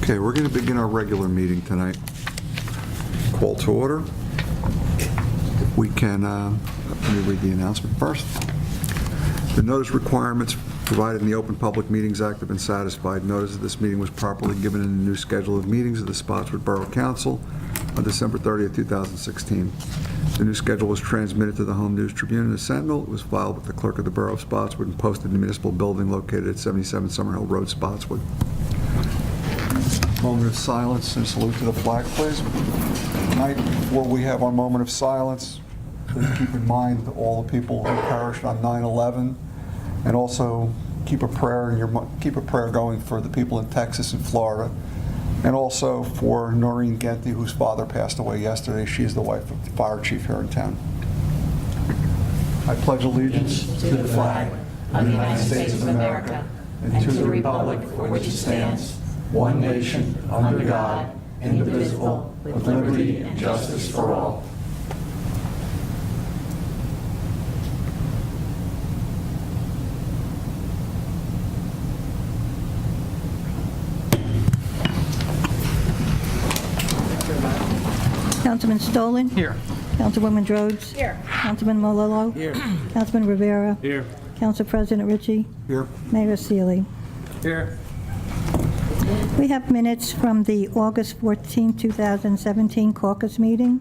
Okay, we're going to begin our regular meeting tonight. Call to order. If we can, let me read the announcement first. The notice requirements provided in the Open Public Meetings Act have been satisfied. Notice of this meeting was properly given in the new schedule of meetings of the Spotswood Borough Council on December 30th, 2016. The new schedule was transmitted to the Home News Tribune and the Sentinel. It was filed with the clerk of the Borough of Spotswood and posted in the municipal building located at 77 Summerhill Road, Spotswood. Moment of silence and salute to the flag, please. Tonight, before we have our moment of silence, please keep in mind all the people who perished on 9/11, and also keep a prayer going for the people in Texas and Florida, and also for Noreen Genty, whose father passed away yesterday. She is the wife of the fire chief here in town. I pledge allegiance to the flag of the United States of America and to the republic for which it stands, one nation, under God, indivisible, with liberty and justice for all. Councilman Stolen? Here. Councilwoman Rhodes? Here. Councilman Malillo? Here. Councilman Rivera? Here. Council President Ritchie? Here. Mayor Sealy? Here. We have minutes from the August 14, 2017 caucus meeting.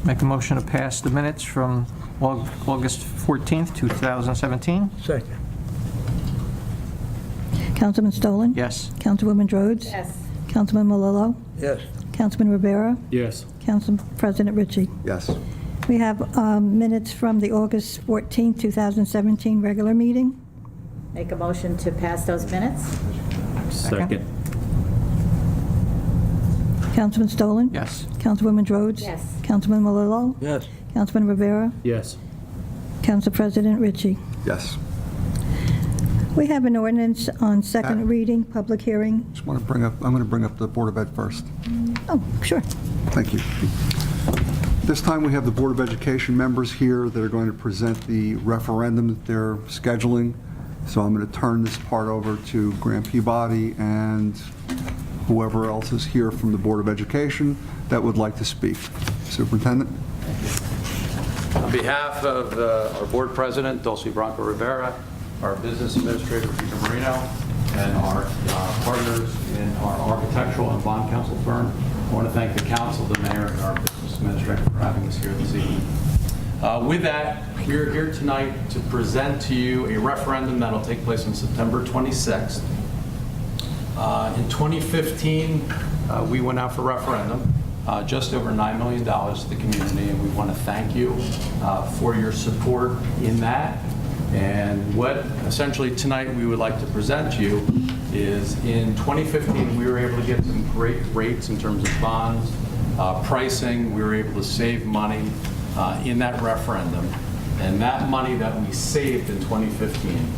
Make a motion to pass the minutes from August 14th, 2017. Second. Councilman Stolen? Yes. Councilwoman Rhodes? Yes. Councilman Malillo? Yes. Councilman Rivera? Yes. Council President Ritchie? Yes. We have minutes from the August 14, 2017 regular meeting. Make a motion to pass those minutes? Second. Councilman Stolen? Yes. Councilwoman Rhodes? Yes. Councilman Malillo? Yes. Councilman Rivera? Yes. Council President Ritchie? Yes. We have an ordinance on second Pat? reading, public hearing. Just want to bring up, I'm going to bring up the Board of Ed first. Oh, sure. Thank you. This time we have the Board of Education members here that are going to present the referendum that they're scheduling. So I'm going to turn this part over to Graham Peabody and whoever else is here from the Board of Education that would like to speak. Superintendent? On behalf of our board president, Dulce Bronco Rivera, our business administrator, Peter Marino, and our partners in our architectural and bond counsel firm, I want to thank the council, the mayor, and our business administrator for having us here this evening. With that, we're here tonight to present to you a referendum that will take place on September 26th. In 2015, we went out for referendum, just over $9 million to the community, and we want to thank you for your support in that. And what essentially tonight we would like to present to you is in 2015, we were able to get some great rates in terms of bonds, pricing. We were able to save money in that referendum. And that money that we saved in 2015,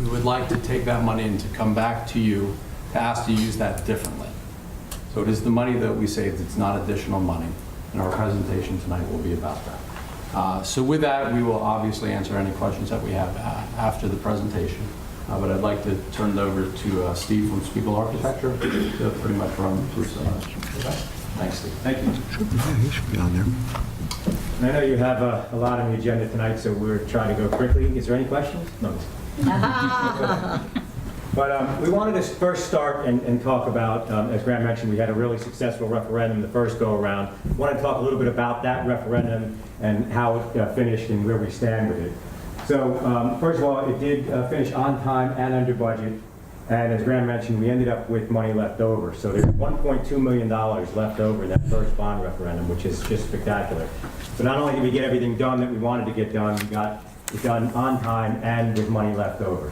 we would like to take that money and to come back to you to ask to use that differently. So it is the money that we saved, it's not additional money. And our presentation tonight will be about that. So with that, we will obviously answer any questions that we have after the presentation. But I'd like to turn it over to Steve from Spiegel Architecture to pretty much run through some of that. Okay. Thanks, Steve. Thank you. Yeah, he should be on there. I know you have a lot on the agenda tonight, so we're trying to go quickly. Is there any questions? No. But we wanted to first start and talk about, as Graham mentioned, we had a really successful referendum the first go-around. I want to talk a little bit about that referendum and how it finished and where we stand with it. So first of all, it did finish on time and under budget. And as Graham mentioned, we ended up with money left over. So there's $1.2 million left over in that first bond referendum, which is just spectacular. But not only did we get everything done that we wanted to get done, we got it done on time and with money left over.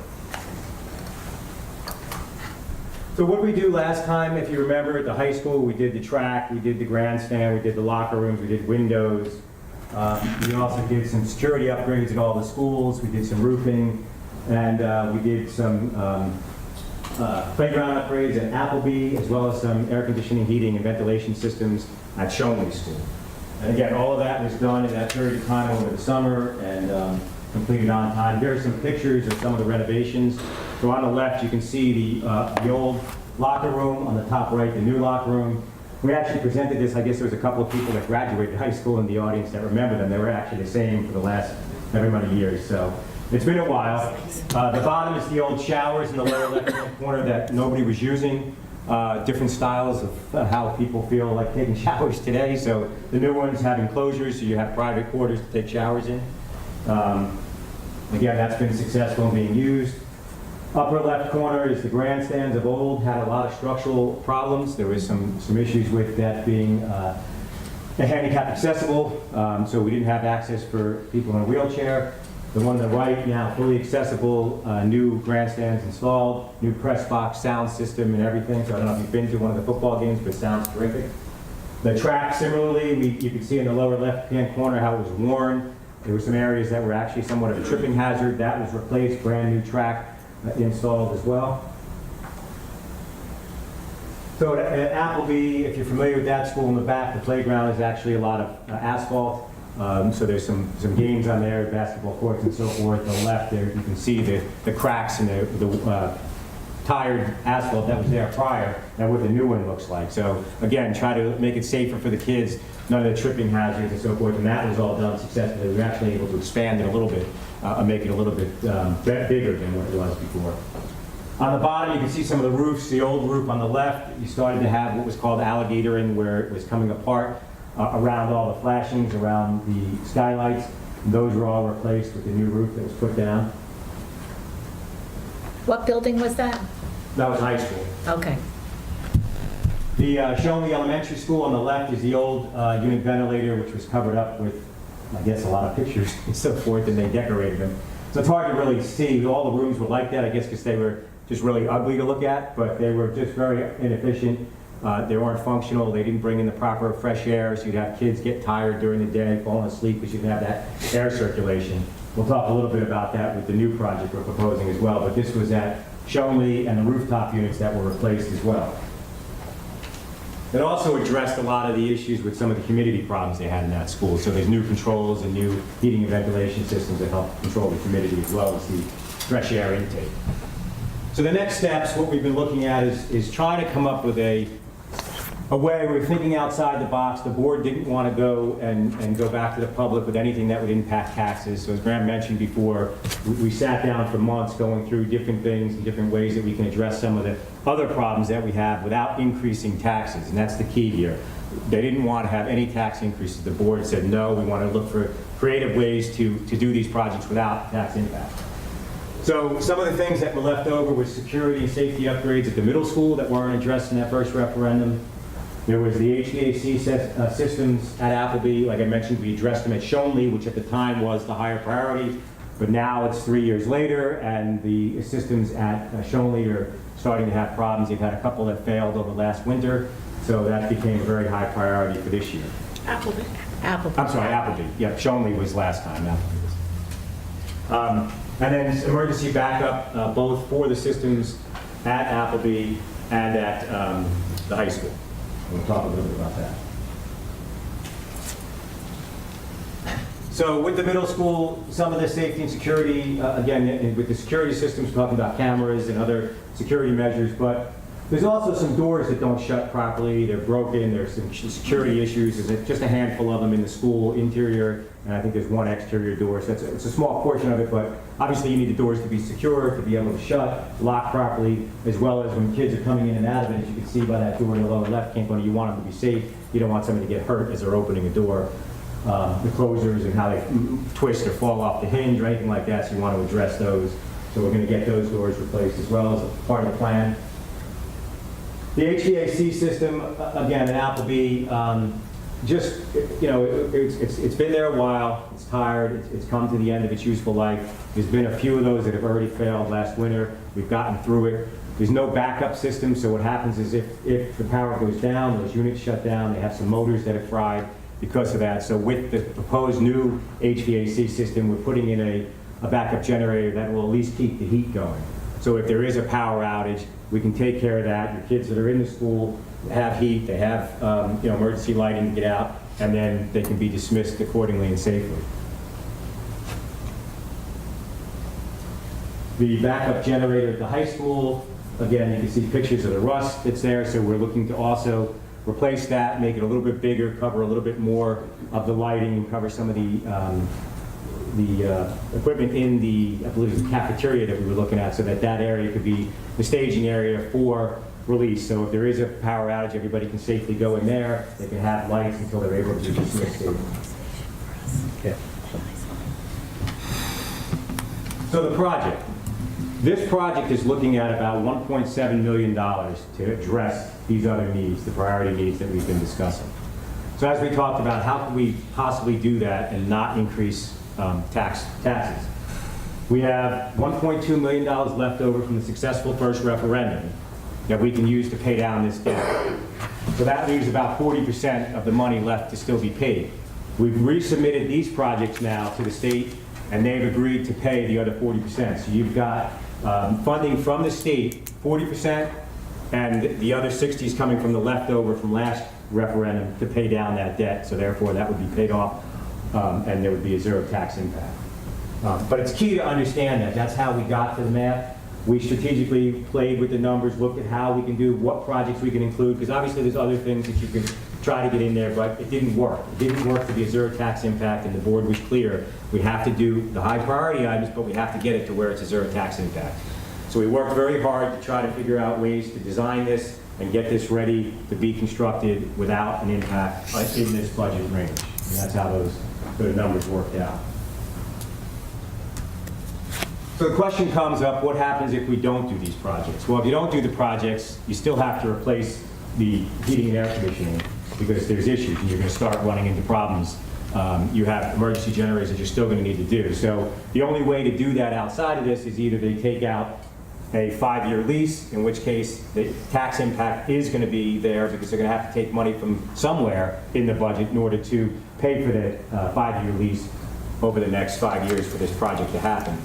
So what did we do last time? If you remember, at the high school, we did the track, we did the grandstand, we did the locker rooms, we did windows. We also did some security upgrades at all the schools. We did some roofing, and we did some playground upgrades at Appleby, as well as some air conditioning, heating, and ventilation systems at Shonley School. And again, all of that was done in that period of time over the summer and completed on time. Here are some pictures of some of the renovations. So on the left, you can see the old locker room on the top right, the new locker room. We actually presented this, I guess there was a couple of people that graduated high school in the audience that remember them. They were actually the same for the last every many years, so it's been a while. The bottom is the old showers in the lower left-hand corner that nobody was using. Different styles of how people feel like taking showers today. So the new ones have enclosures, so you have private quarters to take showers in. Again, that's been successful in being used. Upper left corner is the grandstands of old, had a lot of structural problems. There was some issues with that being handicap accessible, so we didn't have access for people in a wheelchair. The one on the right, now fully accessible, new grandstands installed, new press box sound system and everything. So I don't know if you've been to one of the football games, but it sounds terrific. The track, similarly, you can see in the lower left-hand corner how it was worn. There were some areas that were actually somewhat of a tripping hazard. That was replaced, brand new track installed as well. So at Appleby, if you're familiar with that school in the back, the playground is actually a lot of asphalt. So there's some games on there, basketball courts and so forth. On the left there, you can see the cracks in the tired asphalt that was there prior and what the new one looks like. So again, try to make it safer for the kids, none of the tripping hazards and so forth, and that was all done successfully. We were actually able to expand it a little bit and make it a little bit bigger than what it was before. On the bottom, you can see some of the roofs. The old roof on the left, you started to have what was called alligatoring, where it was coming apart around all the flashings, around the skylights. Those were all replaced with the new roof that was put down. What building was that? That was high school. Okay. The Shonley Elementary School on the left is the old unit ventilator, which was covered up with, I guess, a lot of pictures and so forth, and they decorated them. So it's hard to really see. All the rooms were like that, I guess, because they were just really ugly to look at, but they were just very inefficient. They weren't functional. They didn't bring in the proper fresh air, so you'd have kids get tired during the day, falling asleep because you didn't have that air circulation. We'll talk a little bit about that with the new project we're proposing as well, but this was at Shonley and the rooftop units that were replaced as well. It also addressed a lot of the issues with some of the humidity problems they had in that school. So there's new controls and new heating and ventilation systems that help control the humidity as well as the fresh air intake. So the next steps, what we've been looking at is trying to come up with a way. We're thinking outside the box. The board didn't want to go and go back to the public with anything that would impact taxes. So as Graham mentioned before, we sat down for months going through different things and different ways that we can address some of the other problems that we have without increasing taxes. And that's the key here. They didn't want to have any tax increases. The board said, no, we want to look for creative ways to do these projects without tax impact. So some of the things that were left over was security and safety upgrades at the middle school that weren't addressed in that first referendum. There was the HVAC systems at Appleby. Like I mentioned, we addressed them at Shonley, which at the time was the higher priority, but now it's 3 years later, and the systems at Shonley are starting to have problems. They've had a couple that failed over last winter, so that became a very high priority for this year. Appleby. I'm sorry, Appleby. Yeah, Shonley was last time. Appleby was. And then emergency backup, both for the systems at Appleby and at the high school. We'll talk a little bit about that. So with the middle school, some of the safety and security, again, with the security systems, we're talking about cameras and other security measures, but there's also some doors that don't shut properly. They're broken. There's some security issues. There's just a handful of them in the school interior, and I think there's one exterior door. So it's a small portion of it, but obviously you need the doors to be secure, to be able to shut, lock properly, as well as when kids are coming in and out of it, as you can see by that door in the lower left-hand corner, you want them to be safe. You don't want somebody to get hurt as they're opening a door. The closers and how they twist or fall off the hinge or anything like that, so you want to address those. So we're going to get those doors replaced as well as a part of the plan. The HVAC system, again, at Appleby, just, you know, it's been there a while. It's tired. It's come to the end of its useful life. There's been a few of those that have already failed last winter. We've gotten through it. There's no backup system, so what happens is if the power goes down, those units shut down. They have some motors that have fried because of that. So with the proposed new HVAC system, we're putting in a backup generator that will at least keep the heat going. So if there is a power outage, we can take care of that. Your kids that are in the school have heat, they have you know, emergency lighting to get out, and then they can be dismissed accordingly and safely. The backup generator at the high school, Again, you can see pictures of the rust that's there, so we're looking to also replace that, make it a little bit bigger, cover a little bit more of the lighting, and cover some of the equipment in the, I believe it was the cafeteria that we were looking at, so that that area could be the staging area for release. So if there is a power outage, everybody can safely go in there. They can have lights until they're able to dismiss it. Okay. So the project. This project is looking at about $1.7 million to address these other needs, the priority needs that we've been discussing. So as we talked about, how can we possibly do that and not increase taxes? We have $1.2 million left over from the successful first referendum that we can use to pay down this debt. So that leaves about 40% of the money left to still be paid. We've resubmitted these projects now to the state, and they've agreed to pay the other 40%. So you've got funding from the state, 40%, and the other 60 is coming from the leftover from last referendum to pay down that debt. So therefore, that would be paid off, and there would be a zero tax impact. But it's key to understand that. That's how we got to the math. We strategically played with the numbers, looked at how we can do, what projects we can include, because obviously there's other things that you can try to get in there, but it didn't work. It didn't work to be a zero tax impact, and the board was clear. We have to do the high priority items, but we have to get it to where it's a zero tax impact. So we worked very hard to try to figure out ways to design this and get this ready to be constructed without an impact in this budget range. And that's how those numbers worked out. So the question comes up, what happens if we don't do these projects? Well, if you don't do the projects, you still have to replace the heating and air conditioning because there's issues and you're going to start running into problems. You have emergency generators that you're still going to need to do. So the only way to do that outside of this is either they take out a 5-year lease, in which case the tax impact is going to be there because they're going to have to take money from somewhere in the budget in order to pay for the 5-year lease over the next 5 years for this project to happen.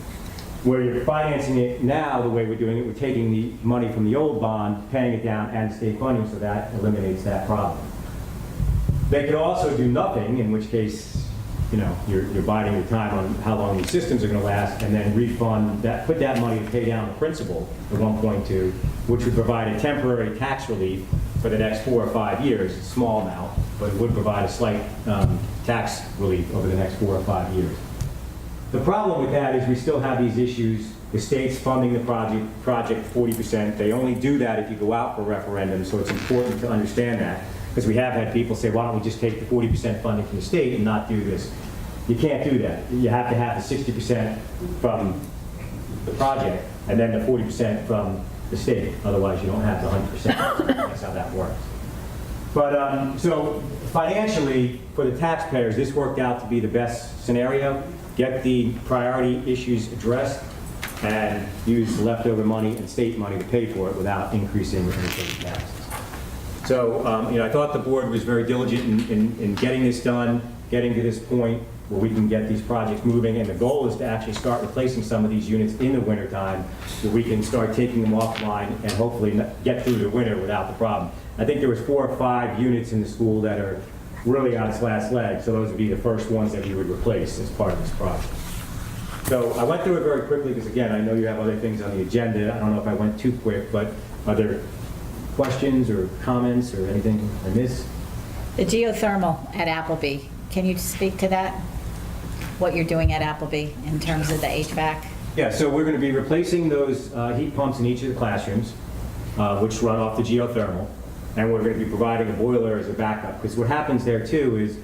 Where you're financing it now, the way we're doing it, we're taking the money from the old bond, paying it down, and state funding, so that eliminates that problem. They could also do nothing, in which case, you know, you're biding your time on how long these systems are going to last, and then refund that, put that money to pay down the principal, the 1.2, which would provide a temporary tax relief for the next 4 or 5 years. It's a small amount, but it would provide a slight tax relief over the next 4 or 5 years. The problem with that is we still have these issues. The state's funding the project 40%. They only do that if you go out for referendum, so it's important to understand that. Because we have had people say, why don't we just take the 40% funding from the state and not do this? You can't do that. You have to have the 60% from the project and then the 40% from the state. Otherwise, you don't have the 100%. That's how that works. But so financially, for the taxpayers, this worked out to be the best scenario. Get the priority issues addressed and use the leftover money and state money to pay for it without increasing any state taxes. So, you know, I thought the board was very diligent in getting this done, getting to this point where we can get these projects moving, and the goal is to actually start replacing some of these units in the wintertime so we can start taking them offline and hopefully get through the winter without the problem. I think there was 4 or 5 units in the school that are really on its last leg, so those would be the first ones that we would replace as part of this project. So I went through it very quickly because, again, I know you have other things on the agenda. I don't know if I went too quick, but are there questions or comments or anything I missed? The geothermal at Appleby, can you speak to that? What you're doing at Appleby in terms of the HVAC? Yeah, so we're going to be replacing those heat pumps in each of the classrooms, which run off the geothermal. And we're going to be providing a boiler as a backup. Because what happens there too is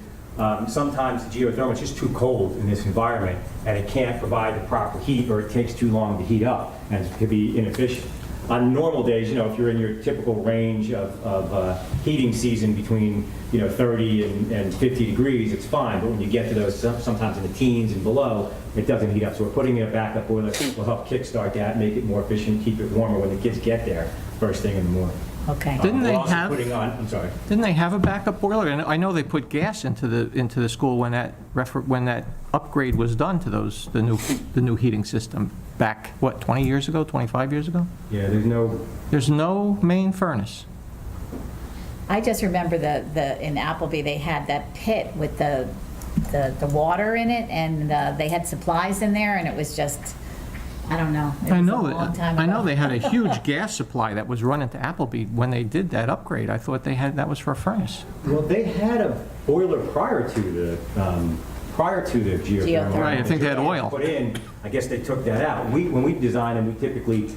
sometimes the geothermal is just too cold in this environment and it can't provide the proper heat, or it takes too long to heat up and it can be inefficient. On normal days, you know, if you're in your typical range of heating season between, you know, 30 and 50 degrees, it's fine. But when you get to those sometimes in the teens and below, it doesn't heat up. So we're putting in a backup boiler will help kickstart that, make it more efficient, keep it warmer when the kids get there first thing in the morning. Okay. Didn't We're they also have? putting on, I'm sorry. Didn't they have a backup boiler? And I know they put gas into the school when that upgrade was done to the new heating system back, what, 20 years ago, 25 years ago? Yeah, There's no main furnace. I just remember in Appleby, they had that pit with the water in it, and they had supplies in there, and it was just I don't know. It I was know, a long time I know ago. they had a huge gas supply that was run into Appleby when they did that upgrade. I thought that was for a furnace. Well, they had a boiler prior to the geothermal. Geothermal. Right, I think they had oil. Put in, I guess they took that out. When we design them, we typically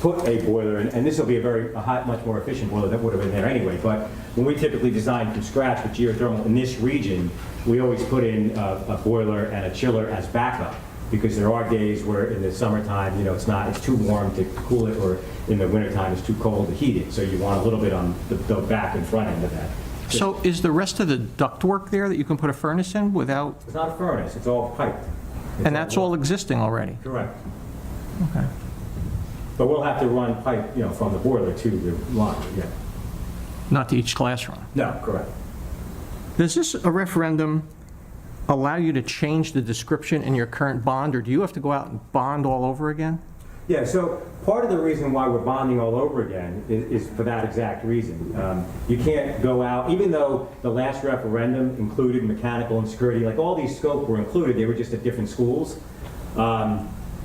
put a boiler, and this will be a much more efficient boiler that would have been there anyway, but when we typically design from scratch with geothermal in this region, we always put in a boiler and a chiller as backup, because there are days where in the summertime, it's too warm to cool it, or in the wintertime, it's too cold to heat it, so you want a little bit on the back and front end of that. So is the rest of the ductwork there that you can put a furnace in without, It's not a furnace, it's all piped. and that's all existing already? Correct. Okay. But we'll have to run pipe, from the boiler to the line, yeah. Not to each classroom? No, correct. Does this a referendum allow you to change the description in your current bond, or do you have to go out and bond all over again? Yeah, so part of the reason why we're bonding all over again is for that exact reason. You can't go out, even though the last referendum included mechanical and security, like all these scope were included, they were just at different schools.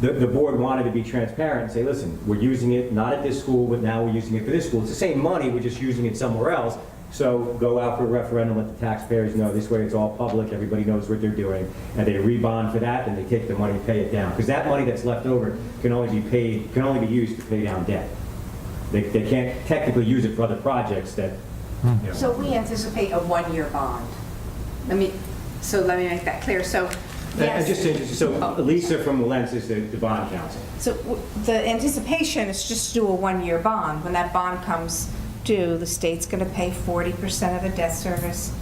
The board wanted to be transparent and say, listen, we're using it not at this school, but now we're using it for this school. It's the same money, we're just using it somewhere else. So go out for a referendum, let the taxpayers know, this way it's all public, everybody knows what they're doing, and they rebond for that, and they take the money and pay it down. Because that money that's left over can only be used to pay down debt. They can't technically use it for other projects that, So we anticipate a one-year bond. Let me make that clear. So, And just yes. interesting, so Lisa from Lens is the bond counsel. So the anticipation is just to do a one-year bond. When that bond comes due, the state's going to pay 40% of the debt service,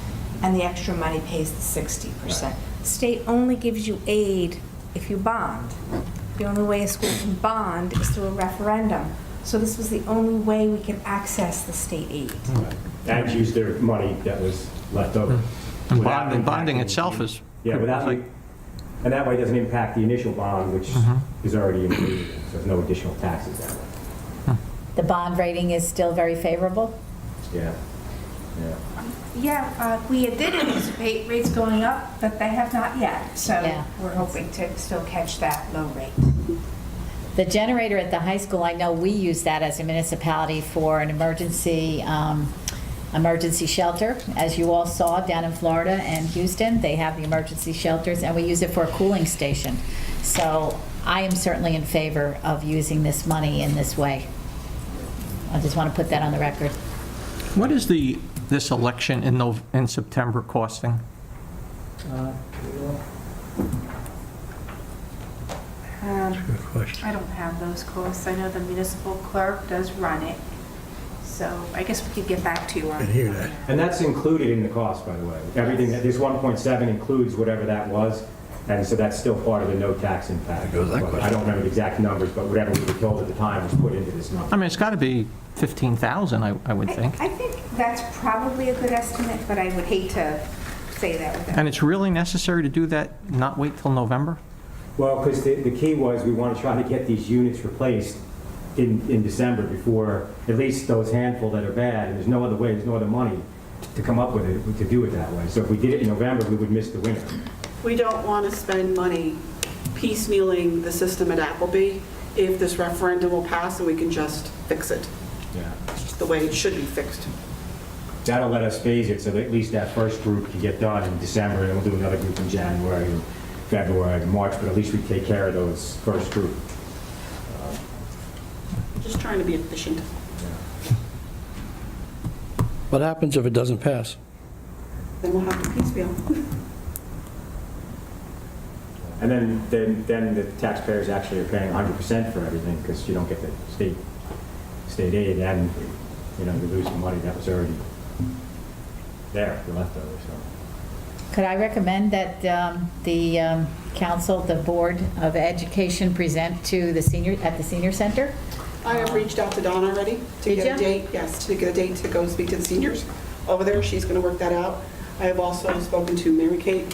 and the extra money pays the 60%. The state only gives you aid if you bond. The only way a school can bond is through a referendum. So this was the only way we could access the state aid. And use their money that was left over. And Without bonding impacting- itself is... Yeah, and that way it doesn't impact the initial bond, which is already included, so there's no additional taxes that way. The bond rating is still very favorable? Yeah, yeah. Yeah, we did anticipate rates going up, but they have not yet. So Yeah. we're hoping to still catch that low rate. The generator at the high school, I know we use that as a municipality for an emergency shelter. As you all saw down in Florida and Houston, they have the emergency shelters, and we use it for a cooling station. So I am certainly in favor of using this money in this way. I just want to put that on the record. What is this election in September costing? I don't have those costs. I know the municipal clerk does run it. So I guess we could get back to you on that. And that's included in the cost, by the way. Everything, this 1.7 includes whatever that was, and so that's still part of the no tax impact. I don't remember the exact numbers, but whatever we were told at the time was put into this number. I mean, it's got to be 15,000, I would think. I think that's probably a good estimate, but I would hate to say that without. And it's really necessary to do that, not wait till November? Well, because the key was we want to try to get these units replaced in December before at least those handful that are bad, and there's no other way, there's no other money to come up with it, to do it that way. So if we did it in November, we would miss the winter. We don't want to spend money piecemealing the system at Appleby if this referendum will pass and we can just fix it Yeah. the way it should be fixed. That'll let us phase it so that at least that first group can get done in December, and we'll do another group in January, and February, and March, but at least we take care of those first group. Just trying to be efficient. What happens if it doesn't pass? Then we'll have to piecemeal. And then the taxpayers actually are paying 100% for everything, because you don't get the state aid, and, you lose the money that was already there, the leftover, so. Could I recommend that the council, the Board of Education present to the at the senior center? I have reached out to Dawn already to Did get a ya? date. Yes, to get a date to go speak to the seniors over there. She's going to work that out. I have also spoken to Mary Kate.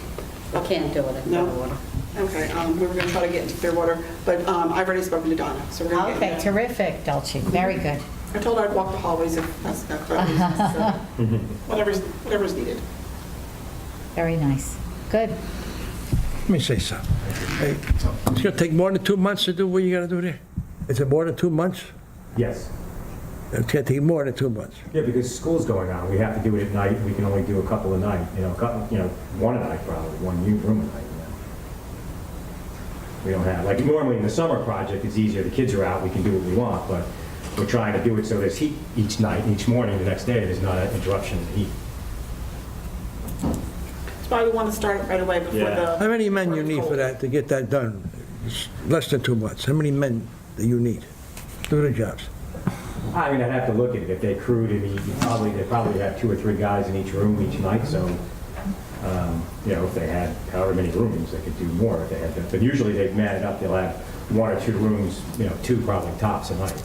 I can't do it in No? Clearwater. Okay, we were going to try to get into Clearwater, but I've already spoken to Donna, so we're going to get Okay, into that. terrific, Dulce, very good. I told her I'd walk the hallways if that's whatever's needed. Very nice. Good. Let me say something. Hey, it's gonna take more than 2 months to do what you gotta do there? Is it more than 2 months? Yes. It's gonna take more than 2 months. Yeah, because school's going on, we have to do it at night, we can only do a couple a night, one a night probably, one room a night. We don't have, like normally in the summer project, it's easier, the kids are out, we can do what we want, but we're trying to do it so there's heat each night, each morning, the next day, there's not an interruption in the heat. That's why we want to start it right away before Yeah. the... How many men you need for that, to get that done? It's less than 2 months. How many men do you need to do the jobs? I mean, I'd have to look at it, if they crewed, they probably have 2 or 3 guys in each room each night, so, if they had however many rooms, they could do more if they had that. But usually they've matted up, they'll have 1 or 2 rooms, 2 probably tops a night.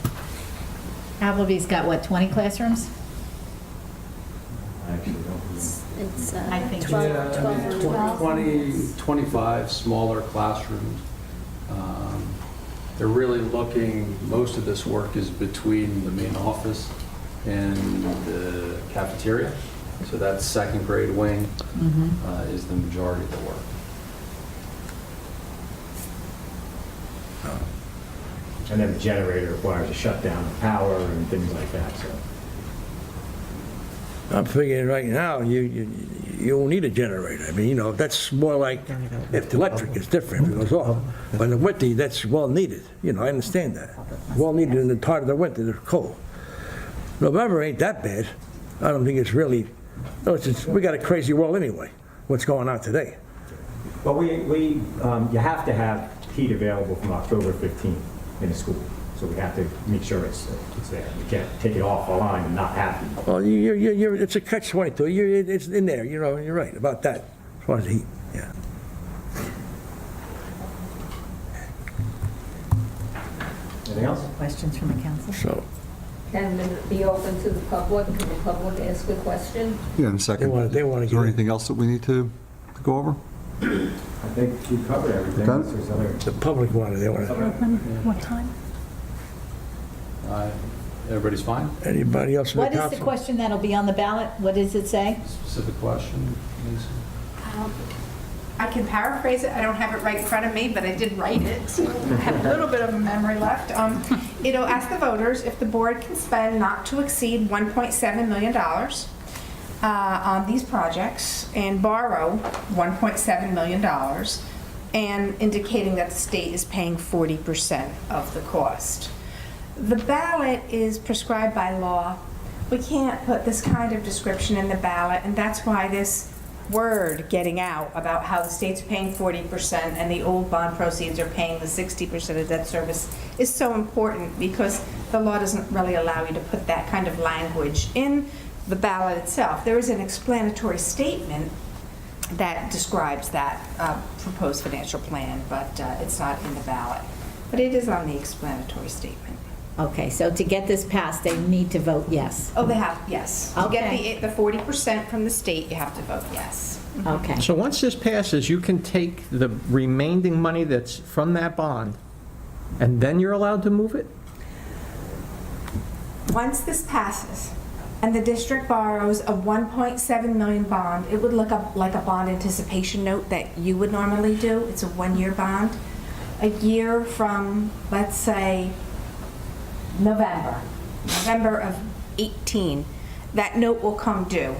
Applebee's got, what, 20 classrooms? I actually don't. It's I think 12, Yeah, 12 or 12. 25 smaller classrooms. They're really looking, most of this work is between the main office and the cafeteria. So that second grade wing is the majority of the work. And then the generator requires a shutdown of power and things like that, so. I'm figuring right now, you don't need a generator. I mean, that's more like, if the electric is different, if it goes off. But in the winter, that's well needed. I understand that. Well needed in the part of the winter, it's cold. November ain't that bad. I don't think it's really, we got a crazy world anyway, what's going on today. But you have to have heat available from October 15th in the school. So we have to make sure it's there. You can't take it off the line and not have it. Well, it's a catch-22. It's in there, you're right about that, as far as the heat, yeah. Anything else? Questions from the council? So, Can it be open to the public? Can the public ask a question? Yeah, in a second. They wanna Is get there in. anything else that we need to go over? I think we covered everything. Okay. There's other- the public they want to, What time? Everybody's fine? anybody else in the What is council? the question that'll be on the ballot? What does it say? Specific question, Lisa? I can paraphrase it, I don't have it right in front of me, but I did write it, so I have a little bit of memory left. It'll ask the voters if the board can spend not to exceed $1.7 million on these projects and borrow $1.7 million, and indicating that the state is paying 40% of the cost. The ballot is prescribed by law. We can't put this kind of description in the ballot, and that's why this word getting out about how the state's paying 40% and the old bond proceeds are paying the 60% of debt service is so important, because the law doesn't really allow you to put that kind of language in the ballot itself. There is an explanatory statement that describes that proposed financial plan, but it's not in the ballot. But it is on the explanatory statement. Okay, so to get this passed, they need to vote yes. Oh, they have, yes. To Okay. get the 40% from the state, you have to vote yes. Okay. So once this passes, you can take the remaining money that's from that bond, and then you're allowed to move it? Once this passes and the district borrows a 1.7 million bond, it would look up like a bond anticipation note that you would normally do. It's a 1-year bond. A year from, let's say, November of 18, that note will come due.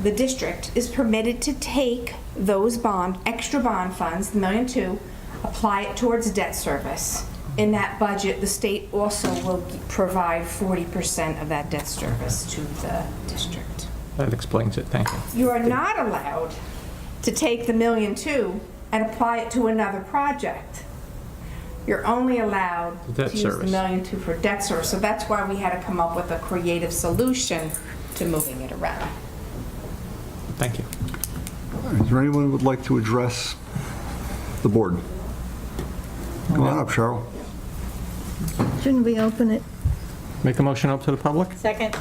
The district is permitted to take those extra bond funds, the $1.2 million, apply it towards debt service. In that budget, the state also will provide 40% of that debt service to the district. That explains it, thank you. You are not allowed to take the $1.2 million and apply it to another project. You're only allowed Debt to use the service. $1.2 million for debt service. So that's why we had to come up with a creative solution to moving it around. Thank you. Is there anyone who would like to address the board? Come on up, Cheryl. Shouldn't we open it? Make a motion up to the public? Second?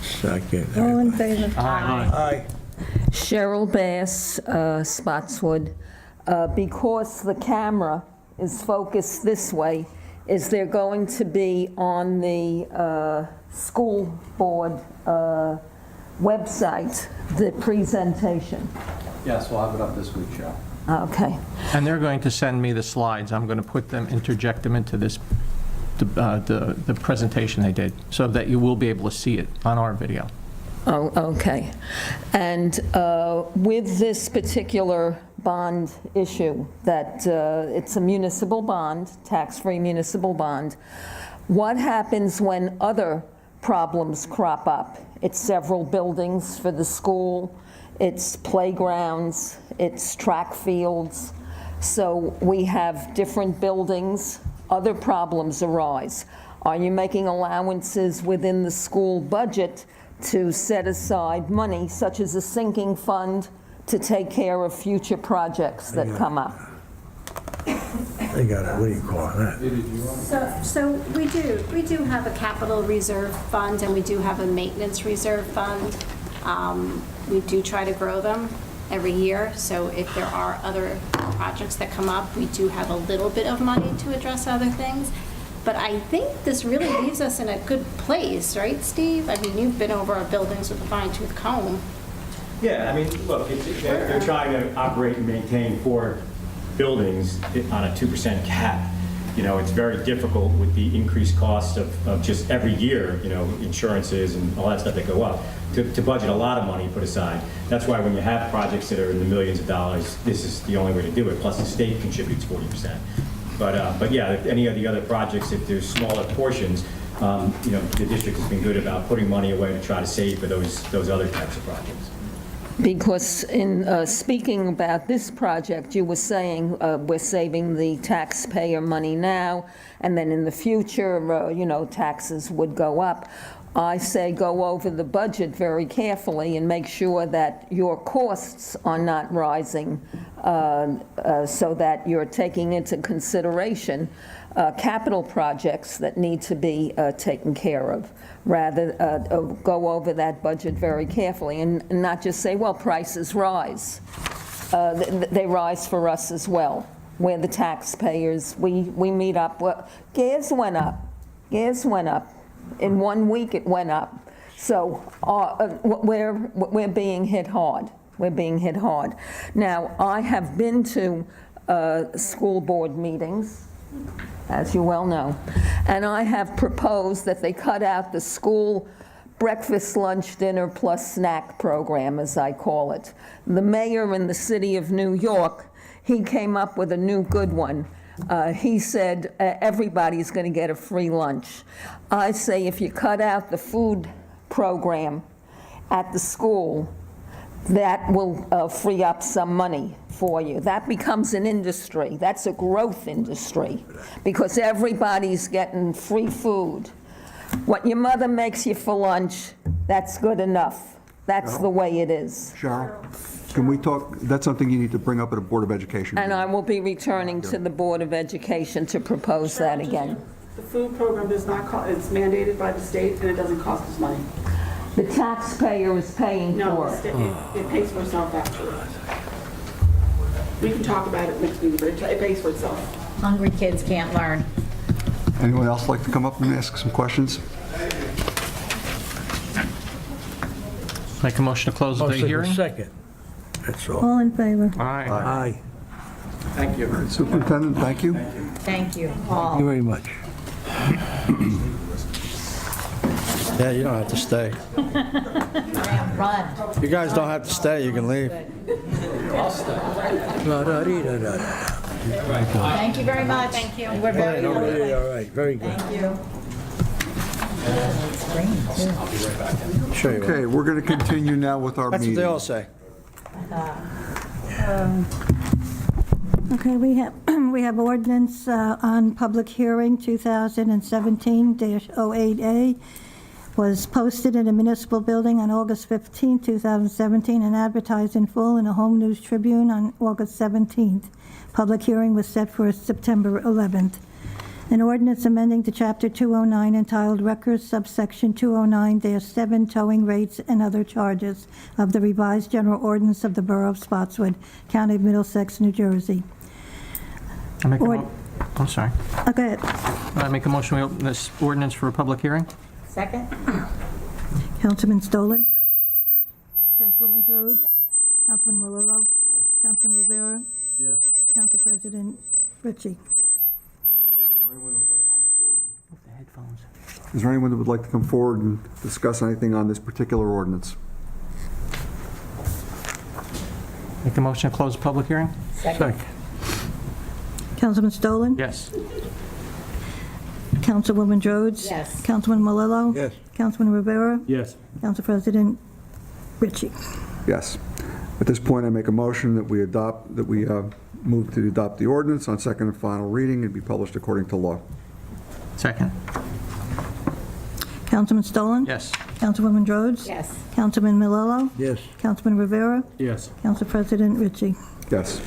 Second. All in favor? Aye. Cheryl Bass, Spotswood. Because the camera is focused this way, is there going to be on the school board website, the presentation? Yes, we'll have it up this week, Cheryl. Okay. And they're going to send me the slides. I'm going to interject them into this, the presentation they did, so that you will be able to see it on our video. Oh, okay. And with this particular bond issue, that it's a municipal bond, tax-free municipal bond, what happens when other problems crop up? It's several buildings for the school, it's playgrounds, it's track fields. So we have different buildings, other problems arise. Are you making allowances within the school budget to set aside money, such as a sinking fund, to take care of future projects that come up? They got a, what do you call that? So we do have a capital reserve fund, and we do have a maintenance reserve fund. We do try to grow them every year, so if there are other projects that come up, we do have a little bit of money to address other things. But I think this really leaves us in a good place, right, Steve? I mean, you've been over our buildings with a fine-tooth comb. Yeah, I mean, look, they're trying to operate and maintain 4 buildings on a 2% cap. You know, it's very difficult with the increased cost of just every year, you know, insurances and all that stuff that go up, to budget a lot of money put aside. That's why when you have projects that are in the millions of dollars, this is the only way to do it, plus the state contributes 40%. But yeah, if any of the other projects, if there's smaller portions, you know, the district has been good about putting money away to try to save for those other types of projects. Because in speaking about this project, you were saying we're saving the taxpayer money now, and then in the future, you know, taxes would go up. I say go over the budget very carefully and make sure that your costs are not rising, so that you're taking into consideration capital projects that need to be taken care of. Rather, go over that budget very carefully and not just say, well, prices rise. They rise for us as well. We're the taxpayers. We meet up. Well, gas went up. Gas went up. In 1 week, it went up. So we're being hit hard. We're being hit hard. Now, I have been to school board meetings, as you well know, and I have proposed that they cut out the school breakfast, lunch, dinner, plus snack program, as I call it. The mayor in the city of New York, he came up with a new good one. He said everybody's going to get a free lunch. I say if you cut out the food program at the school, that will free up some money for you. That becomes an industry. That's a growth industry, because everybody's getting free food. What your mother makes you for lunch, that's good enough. That's the way it is. Cheryl, can we talk, that's something you need to bring up at a Board of Education. And I will be returning to the Board of Education to propose that again. The food program does not cost, it's mandated by the state, and it doesn't cost us money. The taxpayer is paying No, for it. it pays for itself, actually. We can talk about it next meeting, but it pays for itself. Hungry kids can't learn. Anyone else like to come up and ask some questions? Make a motion to close the hearing? Second. That's all. All in favor? Aye. Aye. Thank you. Superintendent, thank you. Thank you Thank all. you very much. Yeah, you don't have to stay. Run. You guys don't have to stay, you can leave. La-da-dee-da-da-da. Thank you very much. Thank you. We're very Yeah, all right, very good. Thank you. Sure you will. Okay, we're going to continue now with our That's what meeting. they all say. Okay, we have ordinance on public hearing 2017-08A, was posted in a municipal building on August 15, 2017, and advertised in full in a Home News Tribune on August 17th. Public hearing was set for September 11th. An ordinance amending to Chapter 209 entitled Records, subsection 209-7, towing rates and other charges of the revised general ordinance of the Borough of Spotswood, County of Middlesex, New Jersey. I'm sorry. Okay, I make a motion we open this ordinance for a public hearing? Second? Councilman Stolen? Yes. Councilwoman Rhodes? Yes. Councilman Malillo? Yes. Councilman Rivera? Yes. Council President Ritchie. The headphones. Is there anyone that would like to come forward and discuss anything on this particular ordinance? Make a motion to close the public hearing? Second. Councilman Stolen? Yes. Councilwoman Rhodes? Yes. Councilman Malillo? Yes. Councilman Rivera? Yes. Council President Ritchie. Yes. At this point, I make a motion that we move to adopt the ordinance on second and final reading and be published according to law. Second? Councilman Stolen? Yes. Councilwoman Rhodes? Yes. Councilman Malillo? Yes. Councilman Rivera? Yes. Council President Ritchie. Yes.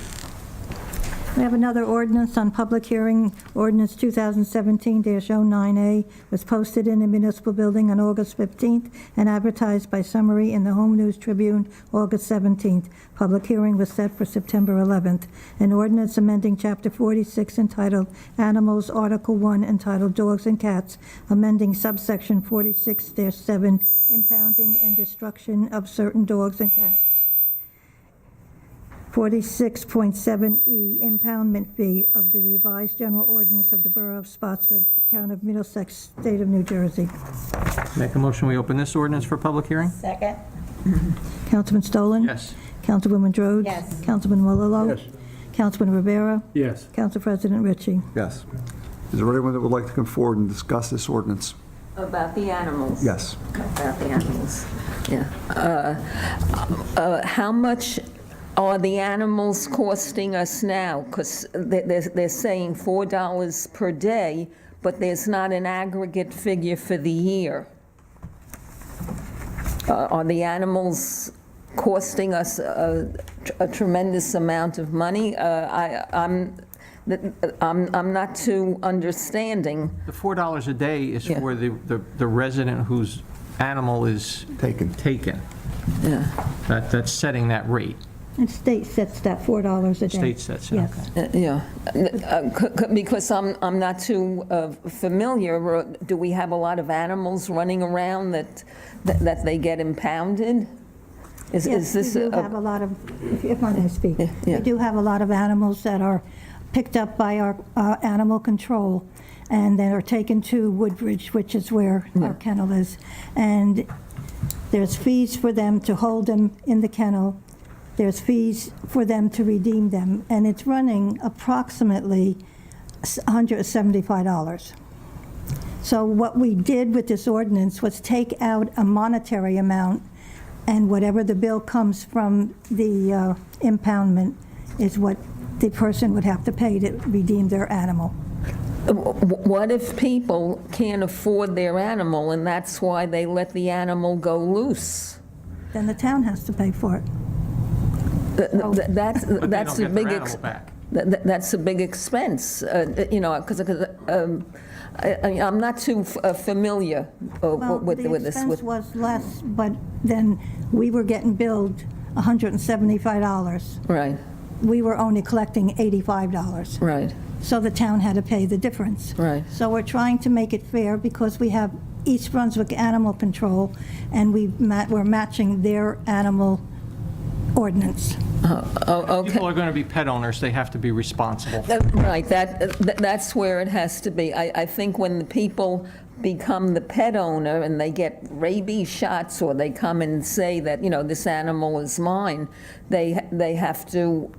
We have another ordinance on public hearing. Ordinance 2017-09A was posted in the municipal building on August 15th and advertised by summary in the Home News Tribune August 17th. Public hearing was set for September 11th. An ordinance amending Chapter 46 entitled Animals, Article 1 entitled Dogs and Cats, amending subsection 46-7, impounding and destruction of certain dogs and cats. 46.7E, impoundment fee of the revised general ordinance of the Borough of Spotswood, Town of Middlesex, State of New Jersey. Make a motion, we open this ordinance for public hearing? Second. Councilman Stolen? Yes. Councilwoman Rhodes? Yes. Councilman Malillo? Yes. Councilman Rivera? Yes. Council President Ritchie. Yes. Is there anyone that would like to come forward and discuss this ordinance? About the animals? Yes. About the animals, yeah. How much are the animals costing us now? Because they're saying $4 per day, but there's not an aggregate figure for the year. Are the animals costing us a tremendous amount of money? I'm not too understanding. The $4 a day is for the resident whose animal is Taken. Yeah. That's setting that rate. And state sets that $4 a day. State sets it, Yes. okay. Yeah, because I'm not too familiar. Do we have a lot of animals running around that they get impounded? Is Yes, this we do have a lot of, if I may speak, we do have a lot of animals that are picked up by our animal control and then are taken to Woodbridge, which is where our kennel is. And there's fees for them to hold them in the kennel. There's fees for them to redeem them, and it's running approximately $175. So what we did with this ordinance was take out a monetary amount, and whatever the bill comes from the impoundment is what the person would have to pay to redeem their animal. What if people can't afford their animal, and that's why they let the animal go loose? Then the town has to pay for it. But they That's don't a get big their animal back. That's a big expense, because I'm not too familiar with Well, the this. expense was less, but then we were getting billed $175. Right, We were only collecting $85. right, So the town had to pay the difference. right. So we're trying to make it fair because we have East Brunswick Animal Control, and we're matching their animal ordinance. Okay. People are going to be pet owners, they have to be responsible. Right, that's where it has to be. I think when the people become the pet owner and they get rabies shots, or they come and say that, this animal is mine, they have to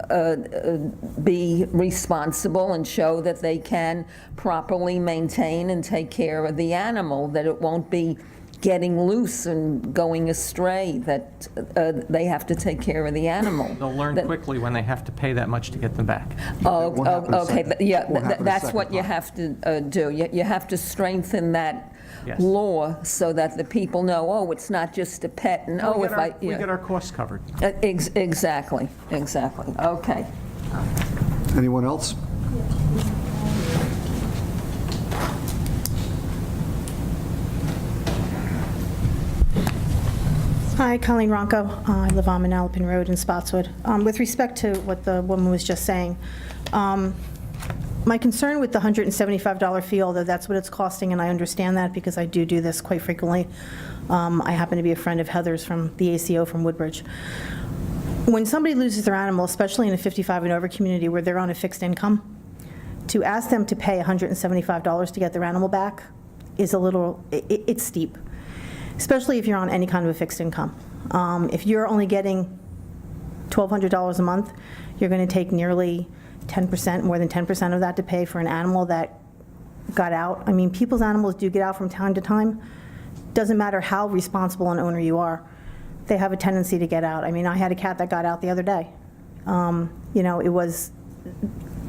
be responsible and show that they can properly maintain and take care of the animal, that it won't be getting loose and going astray, that they have to take care of the animal. They'll learn quickly when they have to pay that much to get them back. won't happen a Okay, second- yeah, won't happen a that's second what you time. have to do. You have to strengthen that Yes. law so that the people know, oh, it's not just a pet, and We get our costs covered. Exactly, okay. Anyone else? Hi, Colleen Ronco. I live on Manalapan Road in Spotswood. With respect to what the woman was just saying, my concern with the $175 fee, although that's what it's costing, and I understand that because I do this quite frequently. I happen to be a friend of Heather's from the ACO from Woodbridge. when somebody loses their animal, especially in a 55 and over community where they're on a fixed income, to ask them to pay $175 to get their animal back is a little, it's steep, especially if you're on any kind of a fixed income. If you're only getting $1,200 a month, you're going to take nearly 10%, more than 10% of that to pay for an animal that got out. I mean, people's animals do get out from time to time. Doesn't matter how responsible an owner you are, they have a tendency to get out. I mean, I had a cat that got out the other day. You know, it was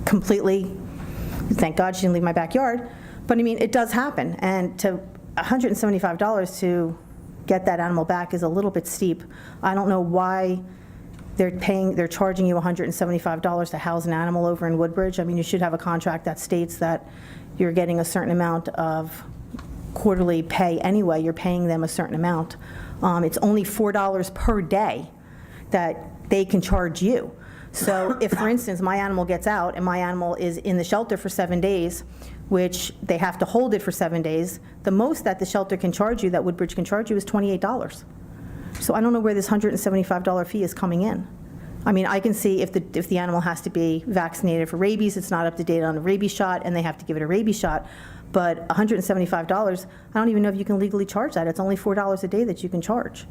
completely, thank God she didn't leave my backyard, but I mean, it does happen. And to $175 to get that animal back is a little bit steep. I don't know why they're charging you $175 to house an animal over in Woodbridge. I mean, you should have a contract that states that you're getting a certain amount of quarterly pay anyway. You're paying them a certain amount. It's only $4 per day that they can charge you. So if, for instance, my animal gets out and my animal is in the shelter for 7 days, which they have to hold it for 7 days, the most that the shelter can charge you, that Woodbridge can charge you, is $28. So I don't know where this $175 fee is coming in. I mean, I can see if the animal has to be vaccinated for rabies, it's not up to date on a rabies shot, and they have to give it a rabies shot. But $175, I don't even know if you can legally charge that. It's only $4 a day that you can charge.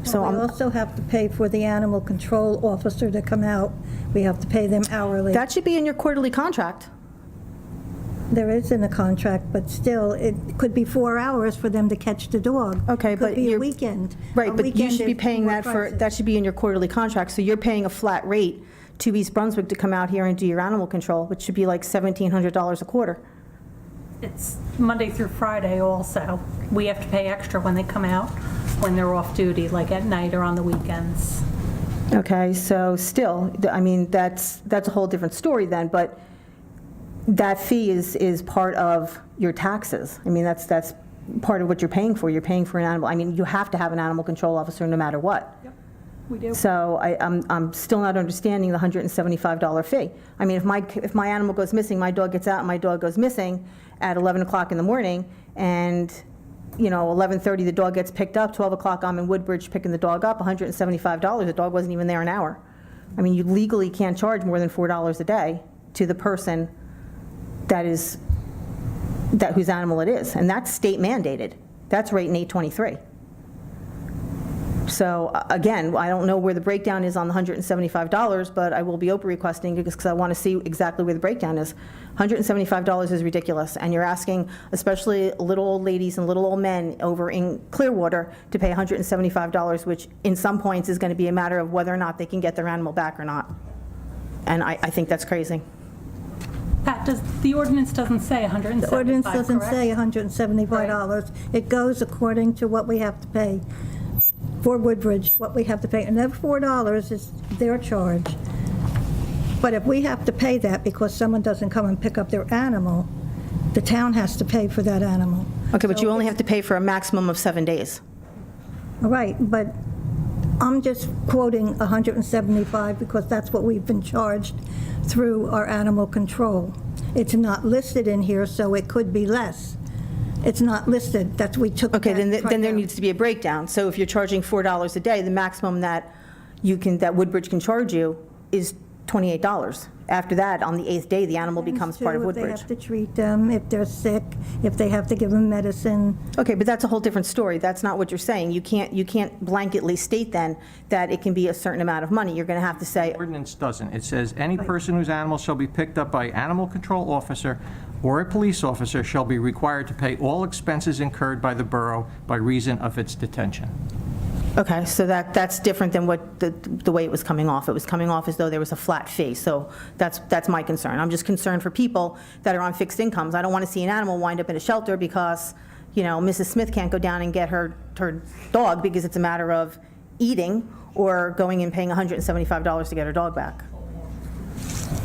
So We also have to pay for the animal control officer to come out. We have to pay them hourly. that should be in your quarterly contract. There is in the contract, but still, it could be 4 hours for them to catch the dog. Okay, but Could be a you're- weekend. Right, A but you weekend should be is paying more that for, prices. that should be in your quarterly contract. So you're paying a flat rate to East Brunswick to come out here and do your animal control, which should be like $1,700 a quarter. It's Monday through Friday also. We have to pay extra when they come out, when they're off duty, like at night or on the weekends. Okay, so still, I mean, that's a whole different story then, but that fee is part of your taxes. I mean, that's part of what you're paying for. You're paying for an animal. I mean, you have to have an animal control officer no matter what. We do. So I'm still not understanding the $175 fee. I mean, if my animal goes missing, my dog gets out and my dog goes missing at 11 o'clock in the morning, and, you know, 11:30 the dog gets picked up, 12 o'clock I'm in Woodbridge picking the dog up, $175, the dog wasn't even there an hour. I mean, you legally can't charge more than $4 a day to the person whose animal it is, and that's state mandated. That's rate in 823. So again, I don't know where the breakdown is on the $175, but I will be Oprah requesting because I want to see exactly where the breakdown is. $175 is ridiculous, and you're asking especially little old ladies and little old men over in Clearwater to pay $175, which in some points is going to be a matter of whether or not they can get their animal back or not. And I think that's crazy. Pat, the ordinance doesn't say 175, The ordinance doesn't correct? say $175. It goes according to what we have to pay for Woodbridge, what we have to pay. And that $4 is their charge. But if we have to pay that because someone doesn't come and pick up their animal, the town has to pay for that animal. Okay, but So you only have to pay for a maximum of 7 days. Right, but I'm just quoting 175 because that's what we've been charged through our animal control. It's not listed in here, so it could be less. It's not listed, that we took. Okay, that then there out. needs to be a breakdown. So if you're charging $4 a day, the maximum that Woodbridge can charge you is $28. After that, on the 8th day, the animal becomes part of If Woodbridge. they have to treat them, if they're sick, if they have to give them medicine. Okay, but that's a whole different story. That's not what you're saying. You can't blanketly state then that it can be a certain amount of money. You're going to have to say, Ordinance doesn't. It says, "Any person whose animal shall be picked up by animal control officer or a police officer shall be required to pay all expenses incurred by the borough by reason of its detention." okay, so that's different than what the way it was coming off. It was coming off as though there was a flat fee. So that's my concern. I'm just concerned for people that are on fixed incomes. I don't want to see an animal wind up in a shelter because, you know, Mrs. Smith can't go down and get her dog because it's a matter of eating or going and paying $175 to get her dog back.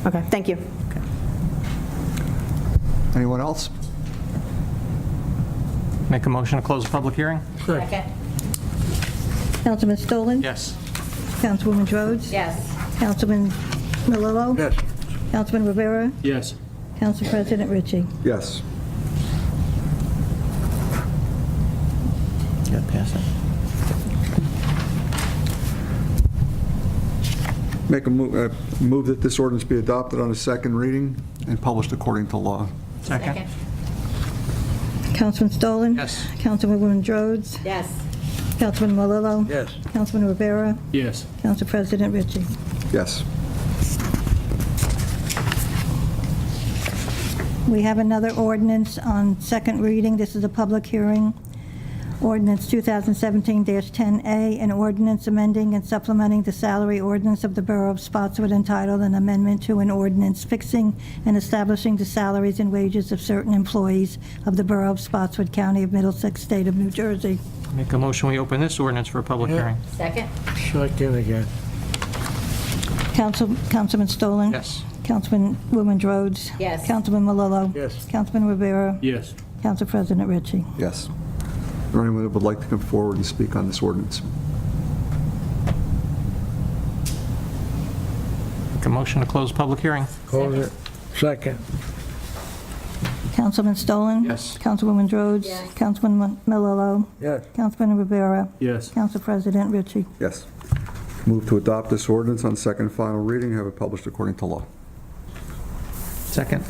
Okay, thank you. Anyone else? Make a motion to close the public hearing? Second. Councilman Stolen? Yes. Councilwoman Rhodes? Yes. Councilman Malillo? Yes. Councilman Rivera? Yes. Council President Ritchie. Yes. Got to pass it. Make a move that this ordinance be adopted on a second reading and published according to law. Second. Councilman Stolen? Yes. Councilwoman Rhodes? Yes. Councilman Malillo? Yes. Councilman Rivera? Yes. Council President Ritchie. Yes. We have another ordinance on second reading. This is a public hearing. Ordinance 2017-10A, an ordinance amending and supplementing the salary ordinance of the Borough of Spotswood entitled An Amendment to an Ordinance Fixing and Establishing the Salaries and Wages of Certain Employees of the Borough of Spotswood, County of Middlesex, State of New Jersey. Make a motion, we open this ordinance for a public hearing. Second? Second again. Councilman Stolen? Yes. Councilwoman Rhodes? Yes. Councilman Malillo? Yes. Councilman Rivera? Yes. Council President Ritchie. Yes. Is there anyone that would like to come forward and speak on this ordinance? Make a motion to close public hearing. Close it. Second. Councilman Stolen? Yes. Councilwoman Rhodes? Yes. Councilman Malillo? Yes. Councilman Rivera? Yes. Council President Ritchie. Yes. Move to adopt this ordinance on second and final reading, have it published according to law. Second.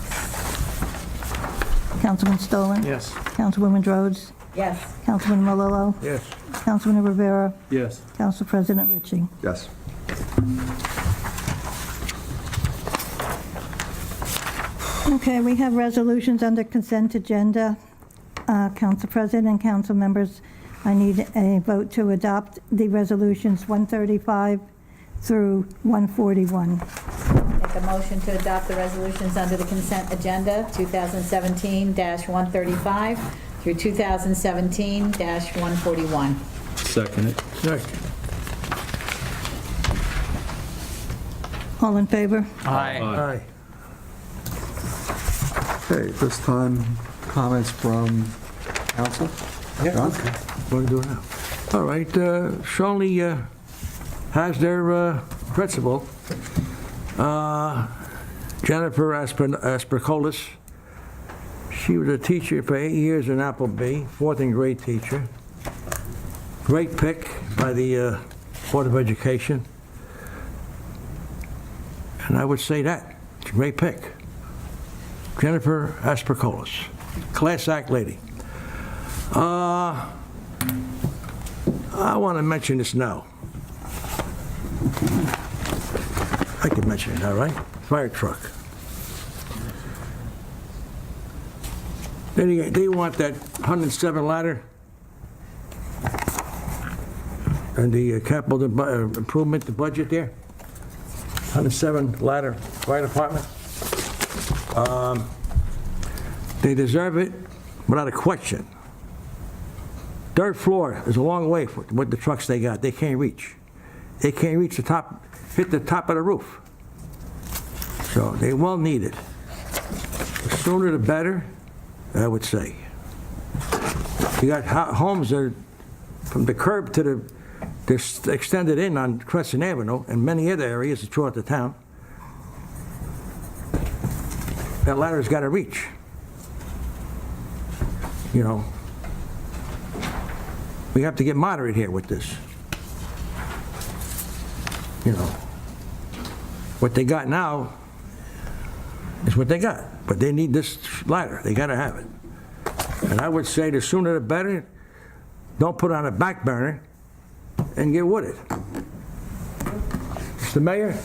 Councilman Stolen? Yes. Councilwoman Rhodes? Yes. Councilman Malillo? Yes. Councilman Rivera? Yes. Council President Ritchie. Yes. Okay, we have resolutions under consent agenda. Council President and council members, I need a vote to adopt the resolutions 135 through 141. Make a motion to adopt the resolutions under the consent agenda, 2017-135 through 2017-141. Second it. Second. All in favor? Aye. Aye. Okay, at this time, comments from council? Yeah, John? okay. What do we do now? All right, Shawnee has their principal, Jennifer Aspercolis. She was a teacher for 8 years in Appleby, fourth and grade teacher. Great pick by the Board of Education. And I would say that, it's a great pick. Jennifer Aspercolis, class act lady. I want to mention this now. I can mention it now, right? Fire truck. They want that 107 ladder and the capital improvement, the budget there. 107 ladder, fire department. They deserve it without a question. Third floor is a long way with the trucks they got. They can't reach. They can't reach the top, hit the top of the roof. So they will need it. The sooner the better, I would say. You got homes that are from the curb to they're extended in on Crescent Avenue and many other areas throughout the town. That ladder's got to reach. You know, we have to get moderate here with this. You know, what they got now is what they got, but they need this ladder. They got to have it. And I would say the sooner the better. Don't put it on a back burner and get with it. Mr. Mayor,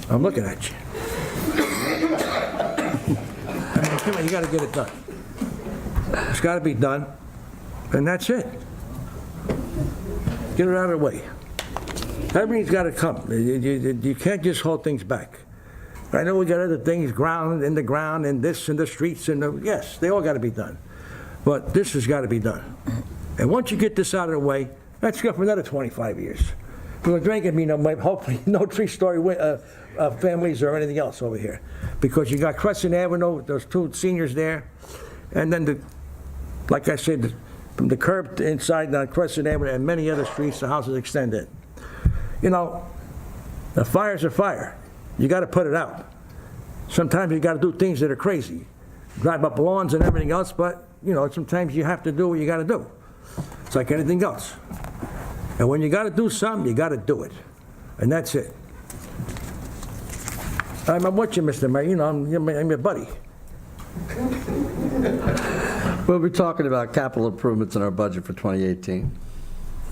I'm looking at you. I mean, come on, you got to get it done. It's got to be done, and that's it. Get it out of the way. Everything's got to come. You can't just hold things back. I know we got other things, ground in the ground, and this, and the streets, and yes, they all got to be done. But this has got to be done. And once you get this out of the way, that's good for another 25 years. Because there ain't going to be hopefully no three-story families or anything else over here. Because you got Crescent Avenue, those two seniors there, and then, like I said, from the curb to inside on Crescent Avenue and many other streets, the houses extend in. You know, a fire's a fire. You got to put it out. Sometimes you got to do things that are crazy. Drive up lawns and everything else, but, you know, sometimes you have to do what you got to do. It's like anything else. And when you got to do something, you got to do it. And that's it. I'm with you, Mr. Mayor. You know, I'm your buddy. We'll be talking about capital improvements in our budget for 2018.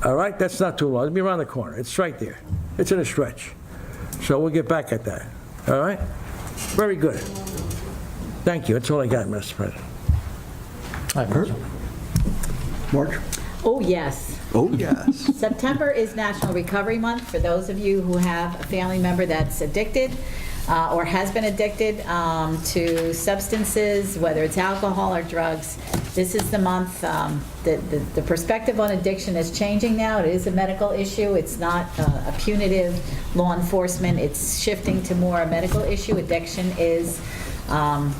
All right? That's not too long. It'll be around the corner. It's right there. It's in a stretch. So we'll get back at that. All right? Very good. Thank you. That's all I got, Mr. President. Marge? Oh, yes. Oh, yes. September is National Recovery Month. For those of you who have a family member that's addicted or has been addicted to substances, whether it's alcohol or drugs, this is the month. The perspective on addiction is changing now. It is a medical issue. It's not a punitive law enforcement. It's shifting to more a medical issue. Addiction is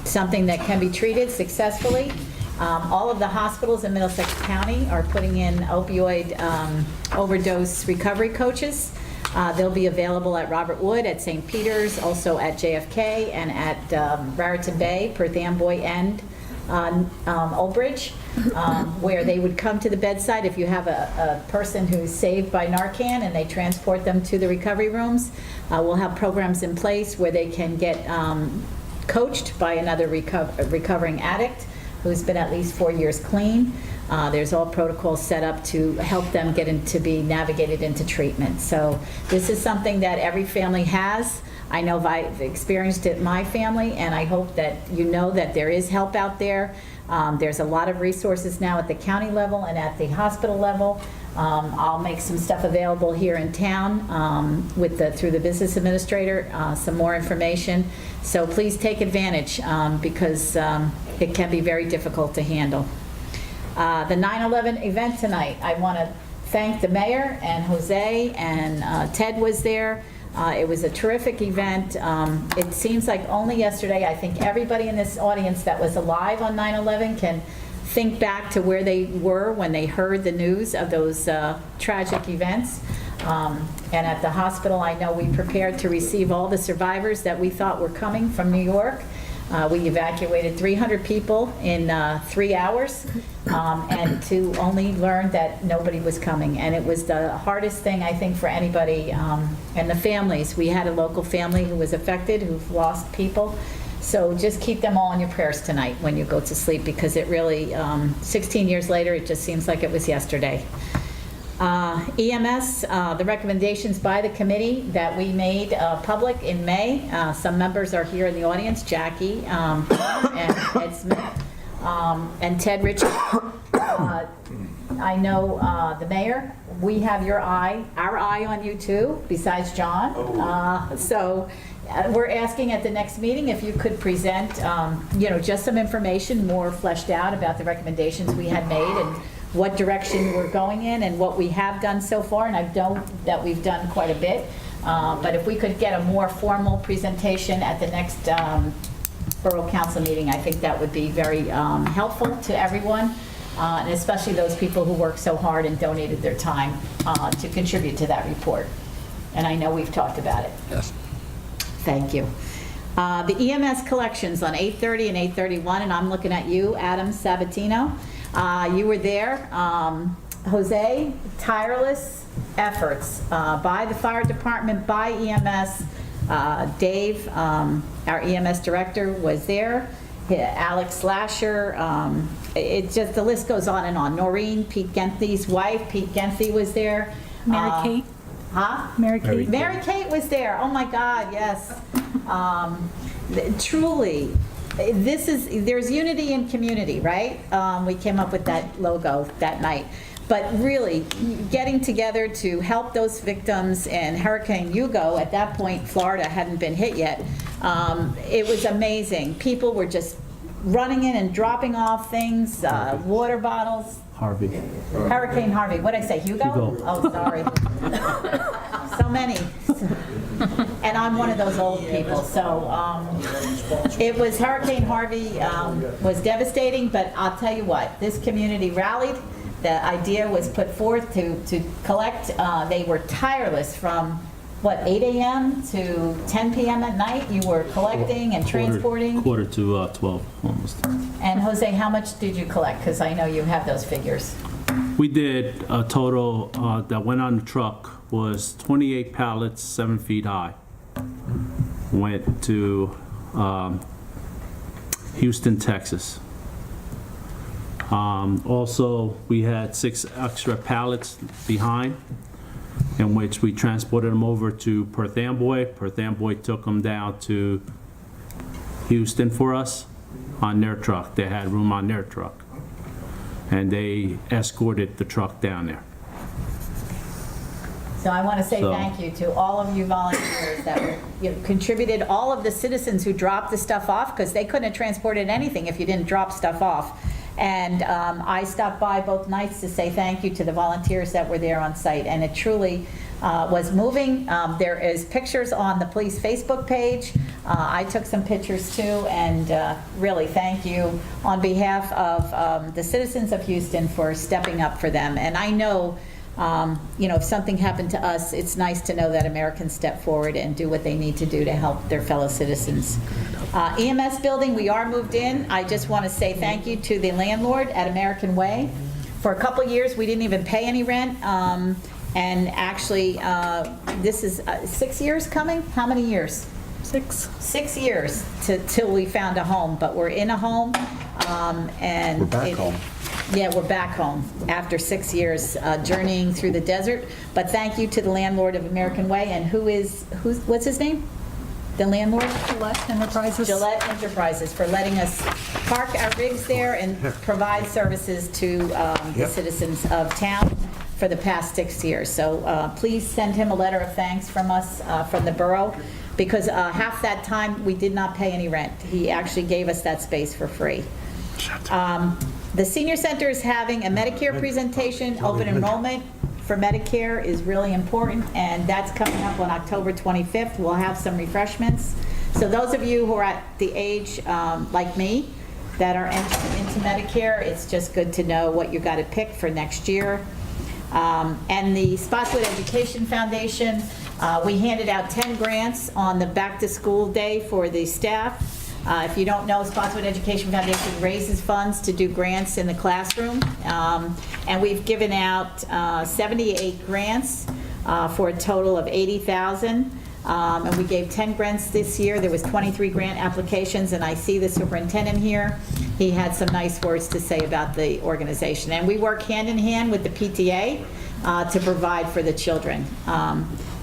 something that can be treated successfully. All of the hospitals in Middlesex County are putting in opioid overdose recovery coaches. They'll be available at Robert Wood, at St. Peter's, also at JFK, and at Raritan Bay, Perth Amboy, and Old Bridge, where they would come to the bedside. If you have a person who's saved by Narcan and they transport them to the recovery rooms, we'll have programs in place where they can get coached by another recovering addict who's been at least 4 years clean. There's all protocols set up to help them to be navigated into treatment. So this is something that every family has. I know I've experienced it in my family, and I hope that you know that there is help out there. There's a lot of resources now at the county level and at the hospital level. I'll make some stuff available here in town through the business administrator, some more information. So please take advantage because it can be very difficult to handle. The 9/11 event tonight, I want to thank the mayor and Jose, and Ted was there. It was a terrific event. It seems like only yesterday, I think everybody in this audience that was alive on 9/11 can think back to where they were when they heard the news of those tragic events. And at the hospital, I know we prepared to receive all the survivors that we thought were coming from New York. We evacuated 300 people in 3 hours, and to only learn that nobody was coming. And it was the hardest thing, I think, for anybody, and the families. We had a local family who was affected, who've lost people. So just keep them all in your prayers tonight when you go to sleep, because it really, 16 years later, it just seems like it was yesterday. EMS, the recommendations by the committee that we made public in May. Some members are here in the audience, Jackie and Ed Smith and Ted Richard. I know the mayor, we have our eye on you too, besides John. So we're asking at the next meeting if you could present, just some information more fleshed out about the recommendations we had made and what direction we're going in and what we have done so far. And I know that we've done quite a bit. But if we could get a more formal presentation at the next Borough Council meeting, I think that would be very helpful to everyone, and especially those people who worked so hard and donated their time to contribute to that report. And I know we've talked about it. Yes. Thank you. The EMS collections on 8:30 and 8:31, and I'm looking at you, Adam Sabatino. You were there. Jose, tireless efforts by the fire department, by EMS. Dave, our EMS director, was there. Alex Lasher, the list goes on and on. Noreen, Pete Genthy's wife, Pete Genthy was there. Mary Kate? Huh? Mary Kate. Mary Kate was there. Oh my God, yes. Truly, there's unity in community, right? We came up with that logo that night. But really, getting together to help those victims in Hurricane Hugo, at that point, Florida hadn't been hit yet. It was amazing. People were just running in and dropping off things, water bottles. Harvey. Hurricane Harvey. What did I say, Hugo? Oh, sorry. So many. And I'm one of those old people, so it was Hurricane Harvey was devastating, but I'll tell you what, this community rallied. The idea was put forth to collect. They were tireless from, 8 a.m. to 10 p.m. at night? You were collecting and transporting? Quarter to 12, almost. And Jose, how much did you collect? Because I know you have those figures. We did a total that went on the truck was 28 pallets, 7 feet high. Went to Houston, Texas. Also, we had 6 extra pallets behind, in which we transported them over to Perth Amboy. Perth Amboy took them down to Houston for us on their truck. They had room on their truck. And they escorted the truck down there. So I want to say So- thank you to all of you volunteers that contributed, all of the citizens who dropped the stuff off, because they couldn't have transported anything if you didn't drop stuff off. And I stopped by both nights to say thank you to the volunteers that were there on site, and it truly was moving. There is pictures on the police Facebook page. I took some pictures too, and really thank you on behalf of the citizens of Houston for stepping up for them. And I know, if something happened to us, it's nice to know that Americans step forward and do what they need to do to help their fellow citizens. EMS building, we are moved in. I just want to say thank you to the landlord at American Way. For a couple years, we didn't even pay any rent. And actually, this is 6 years coming? How many years? 6. 6 years till we found a home, but we're in a home. And We're back home. Yeah, we're back home after 6 years journeying through the desert. But thank you to the landlord of American Way, and what's his name? The landlord? Gillette Enterprises. Gillette Enterprises, for letting us park our rigs there and provide services to the citizens of town for the past 6 years. So please send him a letter of thanks from us, from the borough, because half that time we did not pay any rent. He actually gave us that space for free. The senior center is having a Medicare presentation. Open enrollment for Medicare is really important, and that's coming up on October 25th. We'll have some refreshments. So those of you who are at the age, like me, that are into Medicare, it's just good to know what you got to pick for next year. And the Spotswood Education Foundation, we handed out 10 grants on the back-to-school day for the staff. If you don't know, Spotswood Education Foundation raises funds to do grants in the classroom. And we've given out 78 grants for a total of $80,000. And we gave 10 grants this year. There was 23 grant applications, and I see the superintendent here. He had some nice words to say about the organization. And we work hand in hand with the PTA to provide for the children.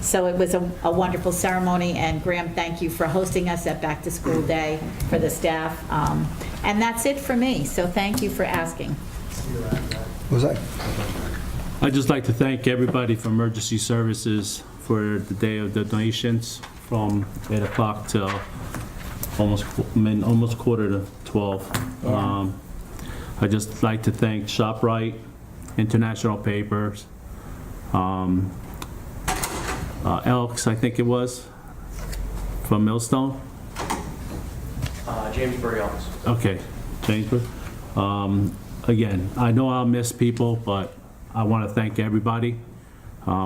So it was a wonderful ceremony, and Graham, thank you for hosting us at Back to School Day for the staff. And that's it for me, so thank you for asking. Was that? I'd just like to thank everybody from Emergency Services for the day of the donations from 8 o'clock till almost quarter to 12. I'd just like to thank ShopRite, International Papers, Elks, I think it was, from Millstone. Jamesbury Elks. Okay, Jamesbury. Again, I know I'll miss people, but I want to thank everybody.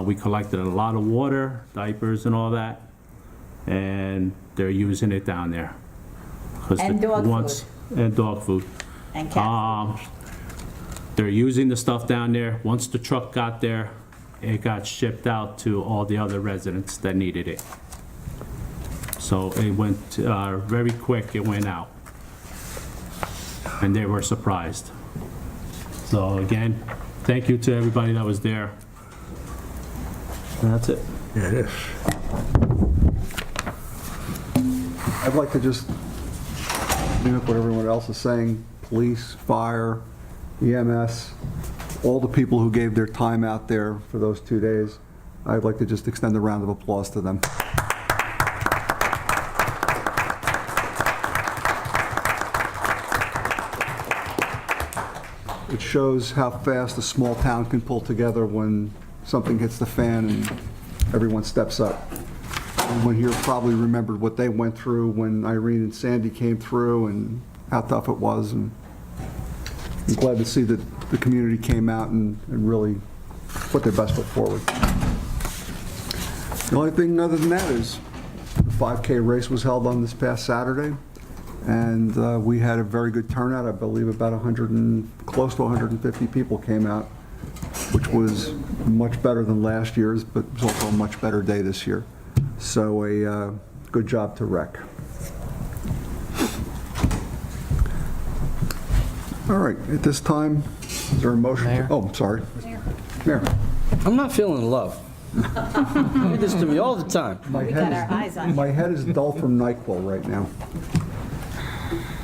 We collected a lot of water, diapers and all that, and they're using it down there. And dog food. And dog food. And cat food. They're using the stuff down there. Once the truck got there, it got shipped out to all the other residents that needed it. So it went very quick, it went out. And they were surprised. So again, thank you to everybody that was there. And that's it. Yeah, it is. I'd like to just mimic what everyone else is saying. Police, fire, EMS, all the people who gave their time out there for those 2 days. I'd like to just extend a round of applause to them. It shows how fast a small town can pull together when something hits the fan and everyone steps up. Everyone here probably remembered what they went through when Irene and Sandy came through and how tough it was. And I'm glad to see that the community came out and really put their best foot forward. The only thing other than that is the 5K race was held on this past Saturday, and we had a very good turnout. I believe about close to 150 people came out. which was much better than last year's, but it was also a much better day this year. So a good job to Rec. All right, at this time, is there a motion? Mayor? Oh, I'm sorry. Mayor. I'm not feeling love. You do this to me all the time. My We head got our eyes on you. My head is dull from NyQuil right now.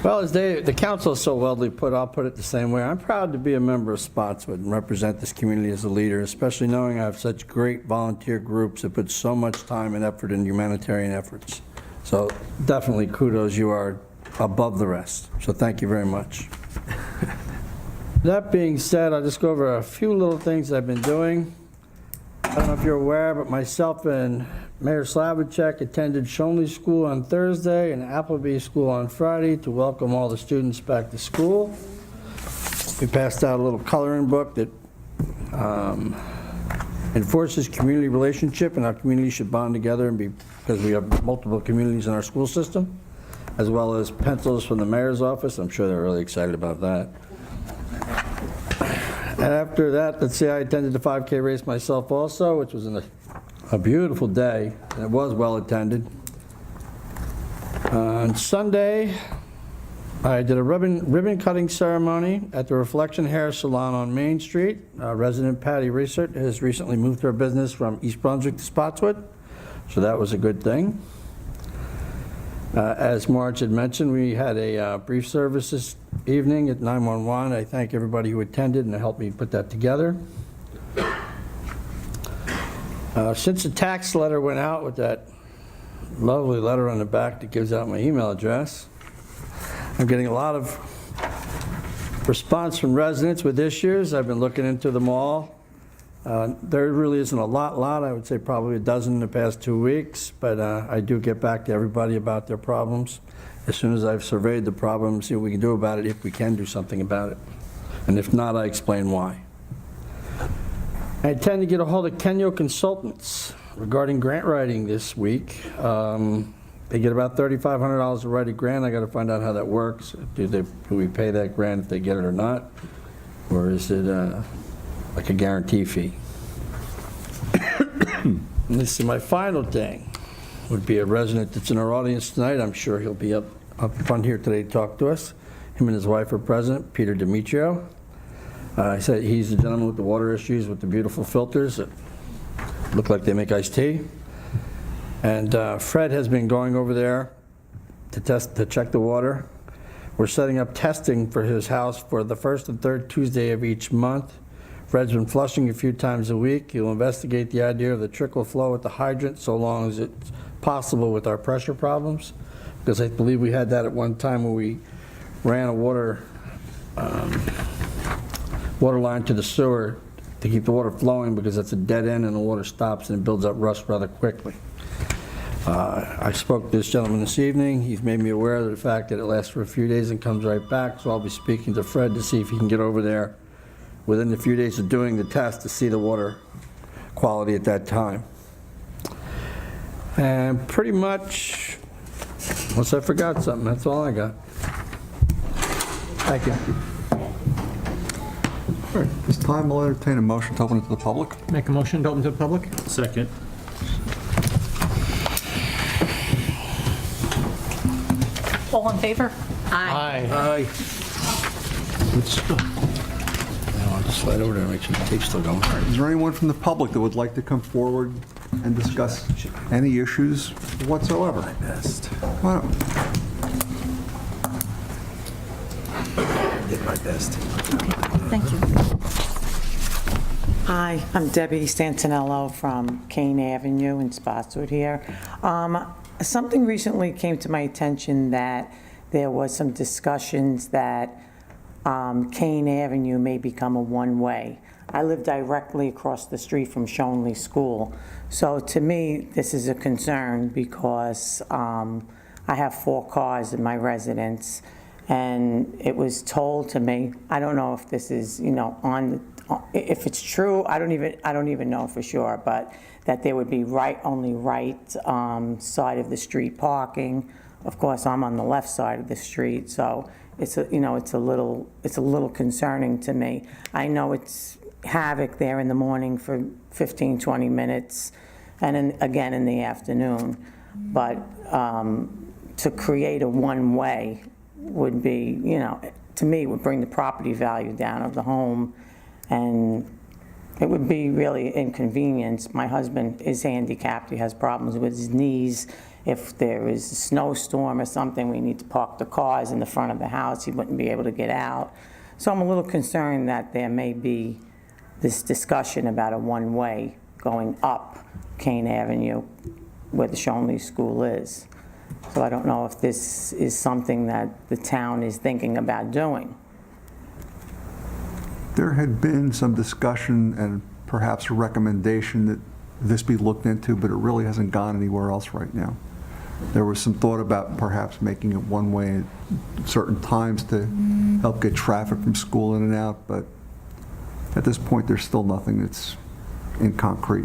Well, as the council is so well put, I'll put it the same way. I'm proud to be a member of Spotswood and represent this community as a leader, especially knowing I have such great volunteer groups that put so much time and effort in humanitarian efforts. So definitely kudos, you are above the rest. So thank you very much. That being said, I'll just go over a few little things I've been doing. I don't know if you're aware, but myself and Mayor Slavicek attended Shonley School on Thursday and Appleby School on Friday to welcome all the students back to school. We passed out a little coloring book that enforces community relationship, and our community should bond together and because we have multiple communities in our school system, as well as pencils from the mayor's office. I'm sure they're really excited about that. And after that, let's see, I attended the 5K race myself also, which was a beautiful day, and it was well attended. On Sunday, I did a ribbon cutting ceremony at the Reflection Hair Salon on Main Street. Resident Patty Research has recently moved her business from East Brunswick to Spotswood, so that was a good thing. As Marge had mentioned, we had a brief service this evening at 911. I thank everybody who attended and helped me put that together. Since the tax letter went out with that lovely letter on the back that gives out my email address, I'm getting a lot of response from residents with issues. I've been looking into them all. There really isn't a lot. I would say probably a dozen in the past 2 weeks, but I do get back to everybody about their problems. As soon as I've surveyed the problem, see what we can do about it, if we can do something about it. And if not, I explain why. I intend to get a hold of Kenyo Consultants regarding grant writing this week. They get about $3,500 to write a grant. I got to find out how that works. Do we pay that grant if they get it or not? Or is it like a guarantee fee? And this is my final thing. Would be a resident that's in our audience tonight. I'm sure he'll be up front here today to talk to us. Him and his wife are present, Peter Demetrio. I said he's the gentleman with the water issues with the beautiful filters that look like they make iced tea. And Fred has been going over there to check the water. We're setting up testing for his house for the first and third Tuesday of each month. Fred's been flushing a few times a week. He'll investigate the idea of the trickle flow at the hydrant so long as it's possible with our pressure problems, because I believe we had that at one time when we ran a water line to the sewer to keep the water flowing, because it's a dead end and the water stops and it builds up rust rather quickly. I spoke to this gentleman this evening. He's made me aware of the fact that it lasts for a few days and comes right back, so I'll be speaking to Fred to see if he can get over there within a few days of doing the test to see the water quality at that time. And pretty much, unless I forgot something, that's all I got. Thank you. All right, this time I'll entertain a motion to open it to the public. Make a motion to open to the public? Second. All in favor? Aye. Aye. Good stuff. Now I'll just slide over there and make sure the tape's still going. Is there anyone from the public that would like to come forward and discuss any issues whatsoever? My best. Wow. Did my best. Thank you. Hi, I'm Debbie Santinello from Kane Avenue in Spotswood here. Something recently came to my attention that there was some discussions that Kane Avenue may become a one-way. I live directly across the street from Shonley School. So to me, this is a concern because I have 4 cars in my residence, and it was told to me, I don't know if this is, if it's true, I don't even know for sure, but that there would be only right side of the street parking. Of course, I'm on the left side of the street, so it's a little concerning to me. I know it's havoc there in the morning for 15, 20 minutes, and then again in the afternoon. But to create a one-way would be, to me, would bring the property value down of the home, and it would be really inconvenience. My husband is handicapped, he has problems with his knees. If there is a snowstorm or something, we need to park the cars in the front of the house, he wouldn't be able to get out. So I'm a little concerned that there may be this discussion about a one-way going up Kane Avenue where the Shonley School is. So I don't know if this is something that the town is thinking about doing. There had been some discussion and perhaps a recommendation that this be looked into, but it really hasn't gone anywhere else right now. There was some thought about perhaps making it one way at certain times to help get traffic from school in and out, but at this point, there's still nothing that's in concrete.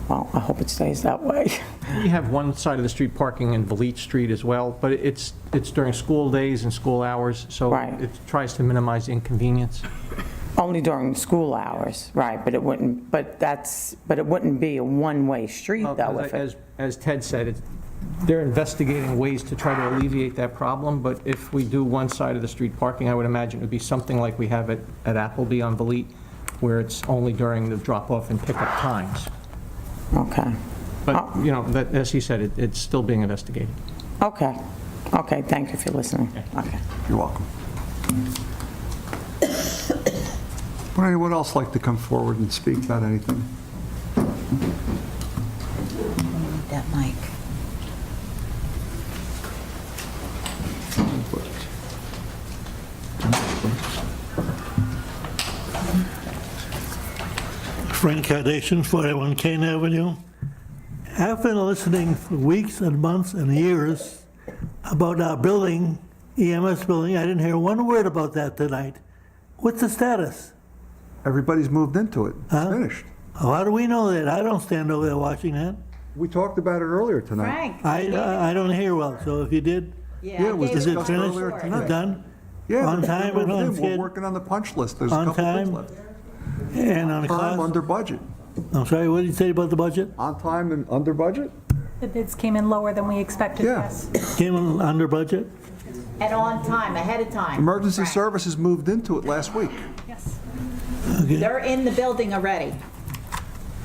Well, I hope it stays that way. We have one side of the street parking in Valete Street as well, but it's during school days and school hours, so Right. it tries to minimize inconvenience. Only during school hours, right, but it wouldn't, but it wouldn't be a one-way street though. If it- As Ted said, they're investigating ways to try to alleviate that problem, but if we do one side of the street parking, I would imagine it would be something like we have at Appleby on Valete, where it's only during the drop-off and pickup times. Okay. But, as he said, it's still being investigated. Okay. Okay, thank you for listening. Okay. You're welcome. Would anyone else like to come forward and speak about anything? That mic. Frank Carnation, 41 Kane Avenue. I've been listening for weeks and months and years about our building, EMS building. I didn't hear one word about that tonight. What's the status? Everybody's moved into it. It's finished. Oh, how do we know that? I don't stand over there watching that. We talked about it earlier tonight. Frank. I don't hear well, so if you did, Yeah, it was is it discussed finished? earlier tonight. Done? Yeah, On they're time moved and on in. We're schedule? working on the punch list. There's a On couple things time? left. And on Time, cost? under budget. I'm sorry, what did you say about the budget? On time and under budget? The bids came in lower than we expected, Yeah. yes. Came in under budget? And on time, ahead of time. Emergency Frank. services moved into it last week. Yes. Okay. They're in the building already.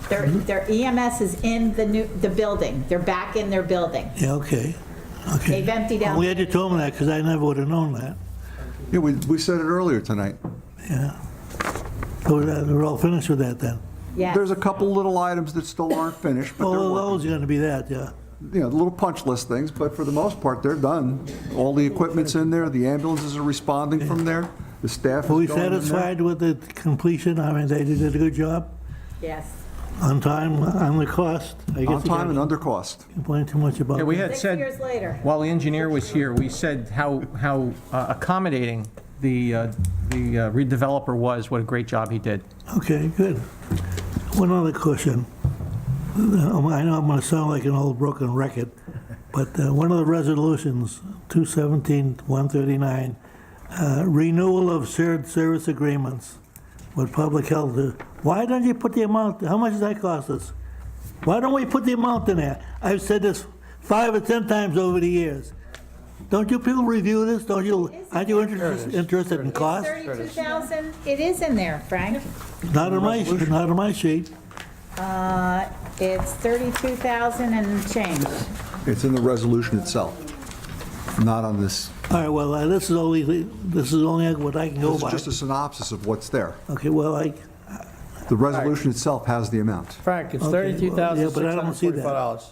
Their EMS is in the building. They're back in their building. Yeah, okay. Okay. They've emptied out. I'm glad you told me that, because I never would have known that. Yeah, we said it earlier tonight. Yeah. So we're all finished with that then? Yes. There's a couple little items that still aren't finished, but they're All working. those are going to be that, yeah. The little punch list things, but for the most part, they're done. All the equipment's in there, the ambulances are responding from there, the staff is Are we going in there. satisfied with the completion? I mean, they did a good job? Yes. On time, on the cost? I guess On you time can't and under cost. complain too much about Yeah, we that. had 6 said, years later. while the engineer was here, we said how accommodating the redeveloper was, what a great job he did. Okay, good. One other question. I know I'm going to sound like an old broken record, but one of the resolutions, 217-139, renewal of shared service agreements with public health. Why don't you put the amount, how much does that cost us? Why don't we put the amount in there? I've said this 5 or 10 times over the years. Don't you people review this? Aren't you interested in cost? 32,000, it is in there, Frank. Not on my sheet. It's 32,000 and change. It's in the resolution itself, not on this. All right, well, this is only what I can go This is by. just a synopsis of what's there. Okay, well, The resolution itself has the amount. Frank, it's Okay, yeah, but I don't see that. $32,645.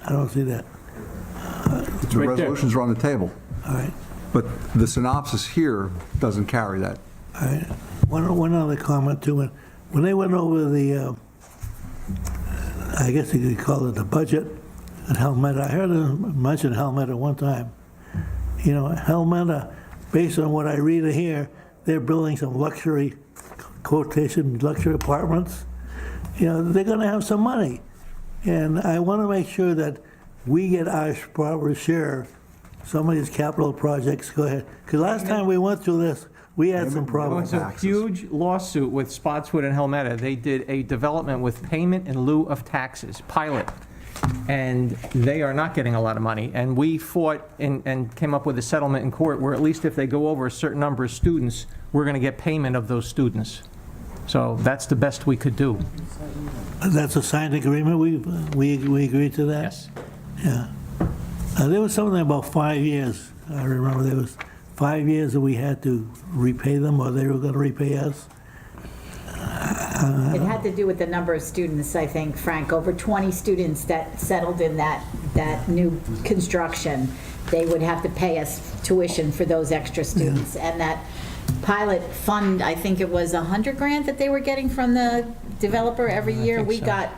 I don't see that. The right there. resolutions are on the table, All right, but the synopsis here doesn't carry that. all right. One other comment too. When they went over the, I guess you could call it the budget at Helmetta, I heard them mention Helmetta one time. Helmetta, based on what I read here, they're building some luxury, quotation, luxury apartments. They're going to have some money. And I want to make sure that we get our proper share. Some of these capital projects, go ahead. Because last time we went through this, We had some It problems. was a huge lawsuit with Spotswood and Helmetta. They did a development with payment in lieu of taxes, pilot, and they are not getting a lot of money. And we fought and came up with a settlement in court where at least if they go over a certain number of students, we're going to get payment of those students. So that's the best we could do. That's a signed agreement, we agreed to that? Yes. Yeah. There was something about 5 years. I remember there was 5 years that we had to repay them, or they were going to repay us. It had to do with the number of students, I think, Frank, over 20 students that settled in that new construction. They would have to pay us tuition for those extra students. And that pilot fund, I think it was $100,000 that they were getting from the developer every year. We so. got,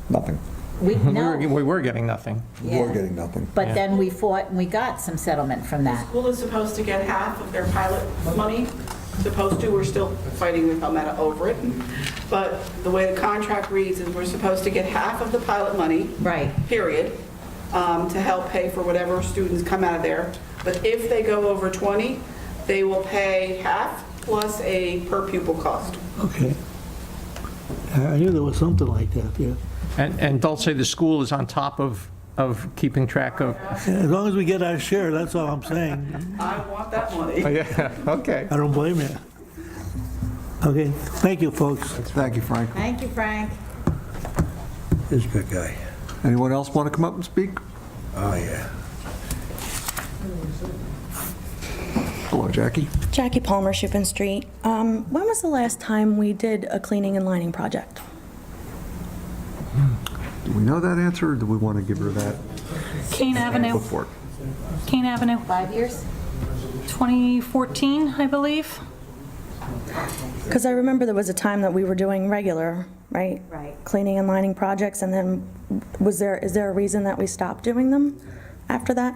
Nothing. no. We were getting nothing. We're Yeah. getting nothing. But then we fought and we got some settlement from that. School is supposed to get half of their pilot money, supposed to, we're still fighting with Helmetta over it. But the way the contract reads is we're supposed to get half of the pilot money. Right. Period, to help pay for whatever students come out of there. But if they go over 20, they will pay half plus a per pupil cost. Okay. I knew there was something like that, yeah. And Dulce, the school is on top of keeping track of. As long as we get our share, that's all I'm saying. I want that money. Oh, yeah, okay. I don't blame you. Okay, thank you, folks. Thank you, Frank. Thank you, Frank. He's a good guy. Anyone else want to come up and speak? Oh, yeah. Hello, Jackie. Jackie Palmer, Shippen Street. When was the last time we did a cleaning and lining project? Do we know that answer, or do we want to give her that Kane Avenue, before? Kane Avenue, 5 years? 2014, I believe. Because I remember there was a time that we were doing regular, right? Right. Cleaning and lining projects, and then is there a reason that we stopped doing them after that?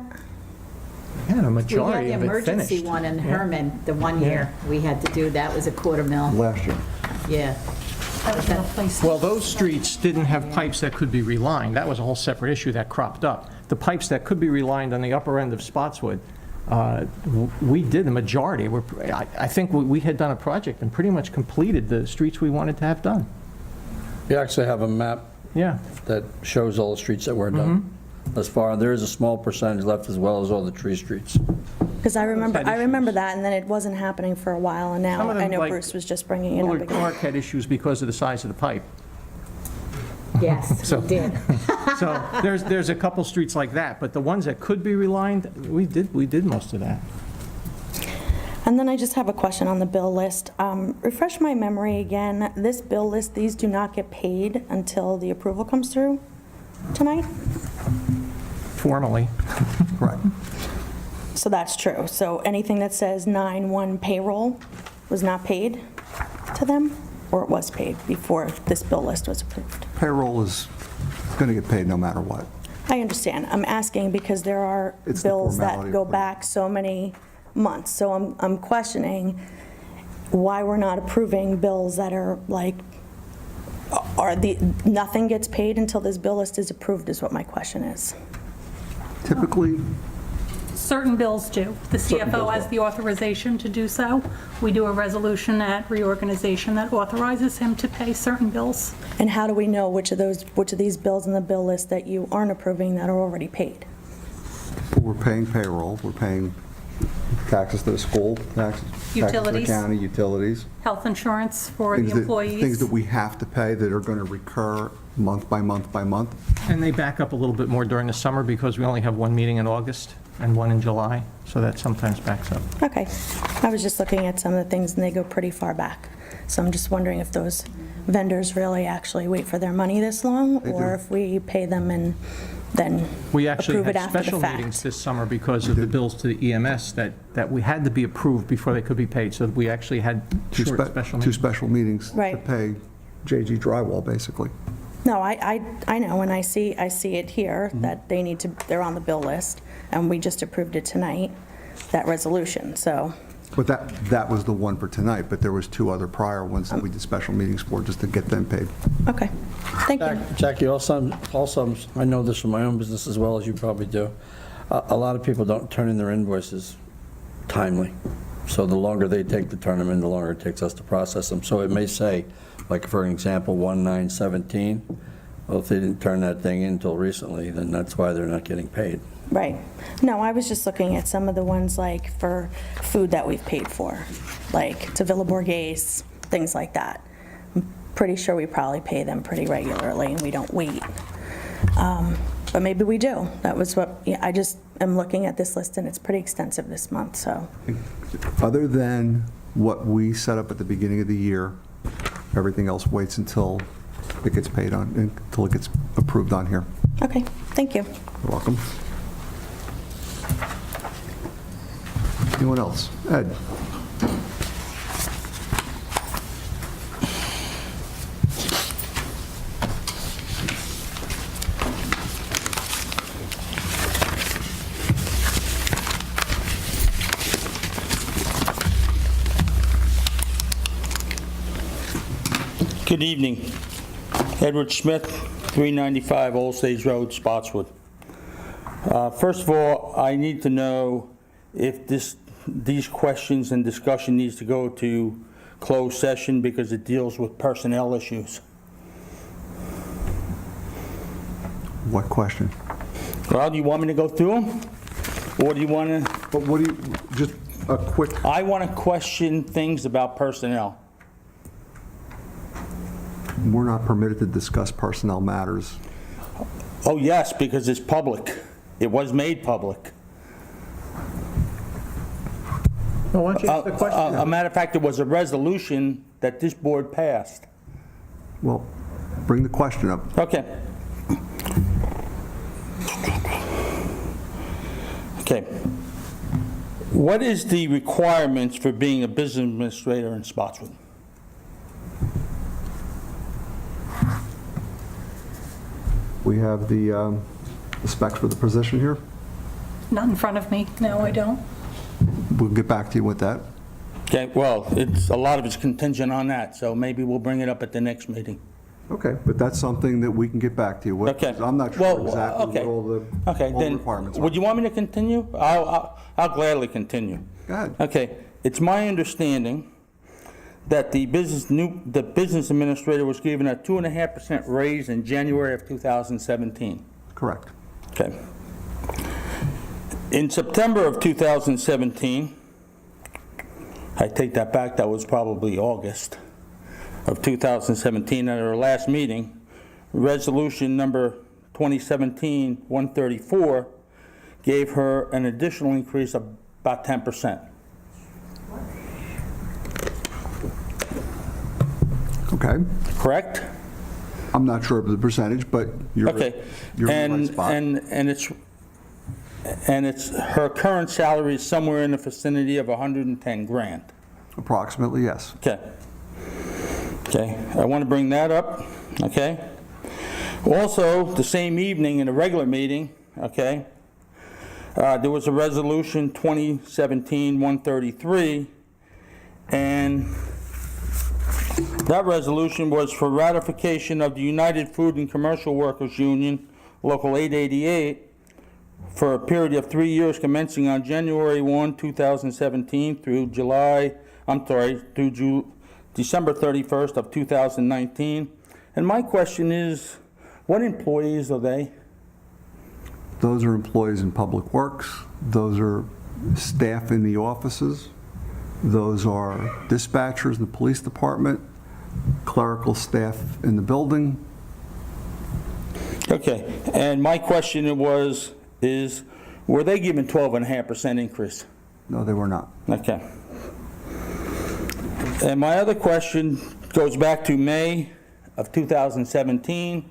Yeah, the We majority had of the it emergency finished. one in Herman, the 1 year we had to do, that was $250,000. Last year. Yeah. That was replaced. Well, those streets didn't have pipes that could be relined. That was a whole separate issue that cropped up. The pipes that could be relined on the upper end of Spotswood, we did the majority. I think we had done a project and pretty much completed the streets we wanted to have done. We actually have a map Yeah. that shows all the streets that were done. As far, there is a small percentage left, as well as all the tree streets. Because I remember issues. that, and then it wasn't happening for a while, and Some now of them, I know like Bruce was just bringing it up Willard again. Clark had issues because of the size of the pipe. Yes, So- we did. So there's a couple streets like that, but the ones that could be relined, we did most of that. And then I just have a question on the bill list. Refresh my memory again, this bill list, these do not get paid until the approval comes through tonight? Formally. Right. So that's true. So anything that says 9/1 payroll was not paid to them? Or it was paid before this bill list was approved? Payroll is going to get paid no matter what. I understand. I'm asking because there are It's the bills formality that of go putting- back so many months. So I'm questioning why we're not approving bills that are like, nothing gets paid until this bill list is approved is what my question is. Typically, Certain bills do. The Certain bills CFO has do. the authorization to do so. We do a resolution at reorganization that authorizes him to pay certain bills. And how do we know which of these bills in the bill list that you aren't approving that are already paid? we're paying payroll, we're paying taxes to the school, taxes to the Utilities. county, utilities. Health insurance for the Things that employees. we have to pay that are going to recur month by month by month. And they back up a little bit more during the summer because we only have one meeting in August and one in July, so that sometimes backs up. Okay. I was just looking at some of the things, and they go pretty far back. So I'm just wondering if those vendors really actually wait for their money this long, They or do. if we pay them and then We actually approve it had after the special fact. meetings this summer because of the bills to the EMS that we had to be approved before they could be paid, so we actually had Two short special two meetings. special meetings to Right. pay JG Drywall, basically. No, I know, and I see it here, that they need to, they're on the bill list, and we just approved it tonight, that resolution, so. But that was the one for tonight, but there was two other prior ones that we did special meetings for, just to get them paid. Okay, thank you. Jackie, also, I know this from my own business as well as you probably do. A lot of people don't turn in their invoices timely. So the longer they take to turn them in, the longer it takes us to process them. So it may say, like for an example, 1917. Well, if they didn't turn that thing in until recently, then that's why they're not getting paid. Right. No, I was just looking at some of the ones like for food that we've paid for, like to Villa Borghese, things like that. I'm pretty sure we probably pay them pretty regularly and we don't wait. But maybe we do. That was what, yeah, I just am looking at this list and it's pretty extensive this month, so. Other than what we set up at the beginning of the year, everything else waits until it gets paid on, until it gets approved on here. Okay, thank you. You're welcome. Anyone else? Ed? Good evening. Edward Smith, 395 Old Stage Road, Spotswood. First of all, I need to know if these questions and discussion needs to go to closed session because it deals with personnel issues. What question? Well, do you want me to go through them? Or do you want to? But what do you, just a quick. I want to question things about personnel. We're not permitted to discuss personnel matters. Oh, yes, because it's public. It was made public. Well, why don't you ask the question? A matter of fact, it was a resolution that this board passed. Well, bring the question up. Okay. Okay. What is the requirements for being a business administrator in Spotswood? We have the specs for the position here. Not in front of me. No, I don't. We'll get back to you with that. Okay, well, a lot of it's contingent on that, so maybe we'll bring it up at the next meeting. Okay, but that's something that we can get back to you with. Okay. I'm not sure exactly what all the requirements are. Would you want me to continue? I'll gladly continue. Go ahead. Okay, it's my understanding that the business administrator was given a 2.5% raise in January of 2017. Correct. Okay. In September of 2017, I take that back, that was probably August of 2017, at our last meeting, resolution number 2017-134 gave her an additional increase of about 10%. Okay. Correct? I'm not sure of the percentage, but you're okay. You're in the right spot. And it's her current salary is somewhere in the vicinity of 110 grand. Approximately, yes. Okay. Okay, I want to bring that up, okay? Also, the same evening in a regular meeting, okay, there was a resolution 2017-133, and that resolution was for ratification of the United Food and Commercial Workers Union, Local 888, for a period of 3 years commencing on January 1, 2017 through December 31st of 2019. And my question is, what employees are they? Those are employees in Public Works. Those are staff in the offices. Those are dispatchers in the police department, clerical staff in the building. Okay, and my question is, were they given 12.5% increase? No, they were not. Okay. And my other question goes back to May of 2017.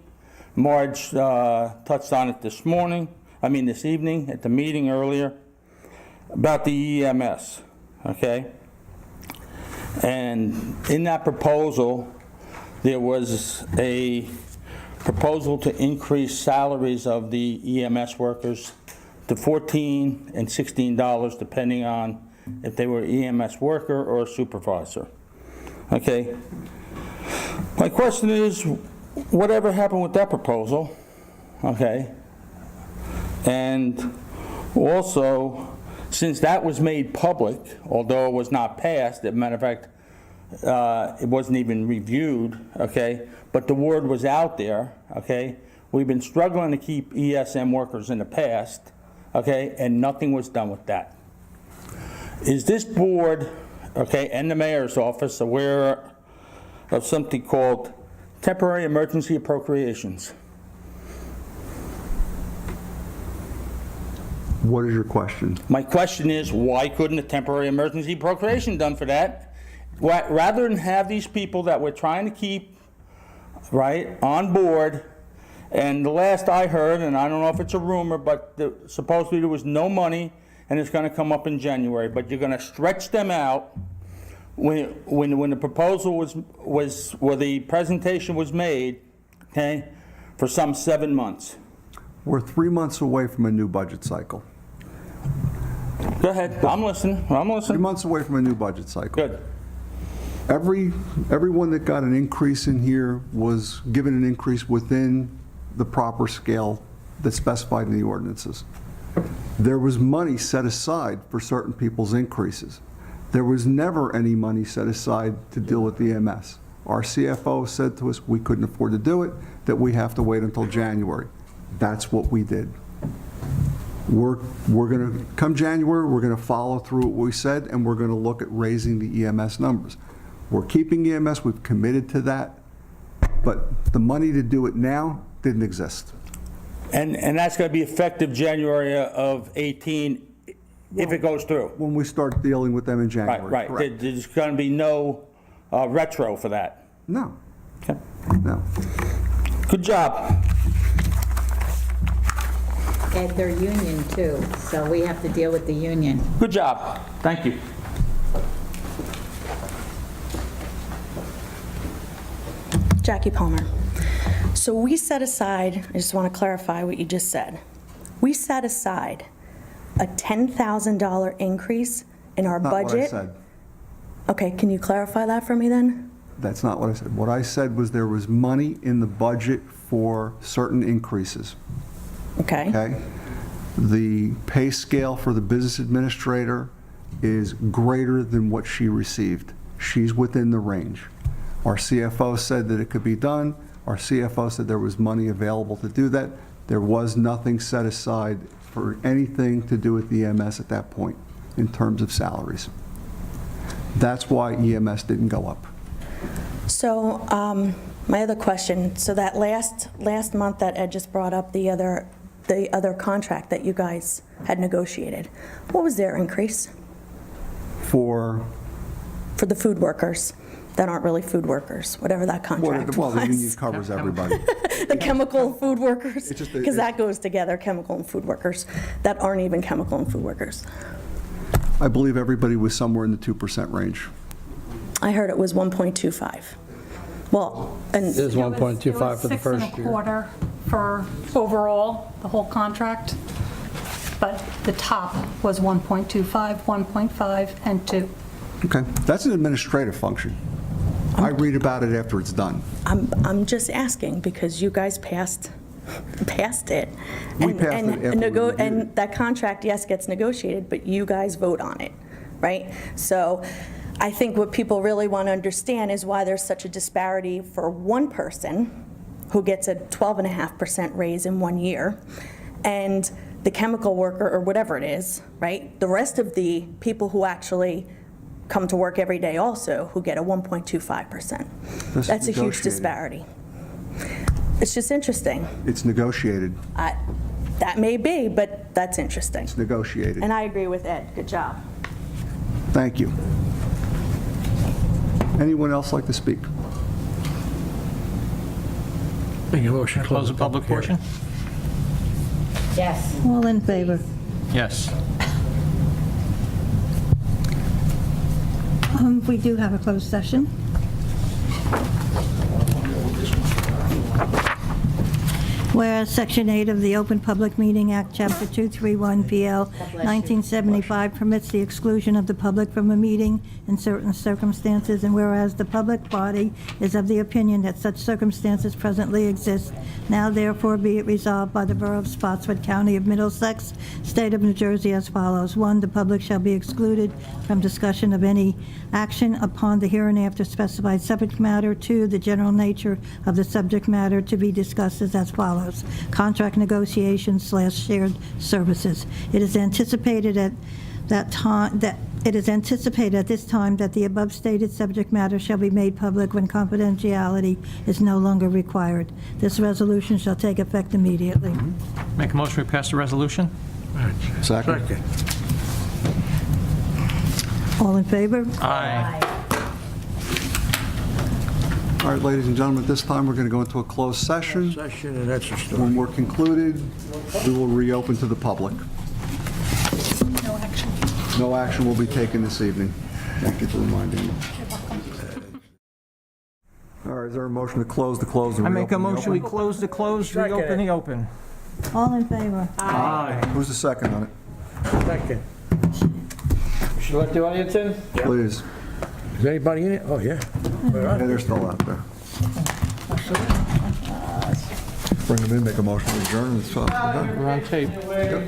Marge touched on it this evening at the meeting earlier, about the EMS, okay? And in that proposal, there was a proposal to increase salaries of the EMS workers to $14 and $16, depending on if they were EMS worker or a supervisor. Okay. My question is, whatever happened with that proposal? Okay. And also, since that was made public, although it was not passed, as a matter of fact, it wasn't even reviewed, okay? But the word was out there, okay? We've been struggling to keep ESM workers in the past, okay? And nothing was done with that. Is this board, okay, and the mayor's office aware of something called temporary emergency appropriations? What is your question? My question is, why couldn't a temporary emergency appropriation done for that? Rather than have these people that we're trying to keep, right, on board, and the last I heard, and I don't know if it's a rumor, but supposedly there was no money, and it's gonna come up in January, but you're gonna stretch them out when the proposal was, or the presentation was made, okay, for some 7 months. We're 3 months away from a new budget cycle. Go ahead, I'm listening, 3 months away from a new budget cycle. Good. Everyone that got an increase in here was given an increase within the proper scale that's specified in the ordinances. There was money set aside for certain people's increases. There was never any money set aside to deal with the EMS. Our CFO said to us we couldn't afford to do it, that we have to wait until January. That's what we did. We're going to, come January, we're going to follow through what we said, and we're going to look at raising the EMS numbers. We're keeping EMS, we've committed to that, but the money to do it now didn't exist. And that's going to be effective January of 18 if it goes through? When we start dealing with them in January. Right. Correct. There's going to be no retro for that? No. Okay. No. Good job. And they're union too, so we have to deal with the union. Good job. Thank you. Jackie Palmer. So we set aside, I just want to clarify what you just said. We set aside a $10,000 increase in our Not budget. what I said. Okay, can you clarify that for me then? That's not what I said. What I said was there was money in the budget for certain increases. Okay. Okay? The pay scale for the business administrator is greater than what she received. She's within the range. Our CFO said that it could be done. Our CFO said there was money available to do that. There was nothing set aside for anything to do with EMS at that point in terms of salaries. That's why EMS didn't go up. So my other question, so that last month that Ed just brought up, the other contract that you guys had negotiated, what was their increase? For the food workers that aren't really food workers, whatever that contract was. Well, the union covers everybody. The chemical food workers, It's just because that goes together, chemical and food workers that aren't even chemical and food workers. I believe everybody was somewhere in the 2% range. I heard it was 1.25. Well, and It is 1.25 for the first year. 6.25 for overall, the whole contract, but the top was 1.25, 1.5, and 2. Okay, that's an administrative function. I read about it after it's done. I'm just asking because you guys passed it. We passed it after we reviewed it. And that contract, yes, gets negotiated, but you guys vote on it, right? So I think what people really want to understand is why there's such a disparity for one person who gets a 12.5% raise in 1 year, and the chemical worker, or whatever it is, right? The rest of the people who actually come to work every day also, who get a 1.25%. That's a huge negotiated. disparity. It's just interesting. It's negotiated. That may be, but that's interesting. It's negotiated. And I agree with Ed. Good job. Thank you. Anyone else like to speak? Make a motion to Close the public portion? Yes. All in favor? Yes. We do have a closed session. Whereas Section 8 of the Open Public Meeting Act, Chapter 231 PL 1975 permits the exclusion of the public from a meeting in certain circumstances, and whereas the public body is of the opinion that such circumstances presently exist, now therefore be it resolved by the Borough of Spotswood, County of Middlesex, State of New Jersey as follows. 1, the public shall be excluded from discussion of any action upon the hereinafter specified subject matter. 2, the general nature of the subject matter to be discussed is as follows. Contract negotiations / shared services. It is anticipated at this time that the above stated subject matter shall be made public when confidentiality is no longer required. This resolution shall take effect immediately. Make a motion to pass the resolution? Second. All in favor? Aye. All right, ladies and gentlemen, at this time, we're going to go into a closed session. Session, and that's the story. When we're concluded, we will reopen to the public. No action. No action will be taken this evening. Thank you for reminding me. All right, is there a motion to close the close and I reopen make a the motion, we open? close the closed, reopen the open. All in favor? Aye. Who's the second on it? Second. Should let the audience in? Please. Is anybody in it? Oh, yeah. Yeah, they're still out there. Bring them in, make a motion to adjourn, and it's we're done. We're on tape. They're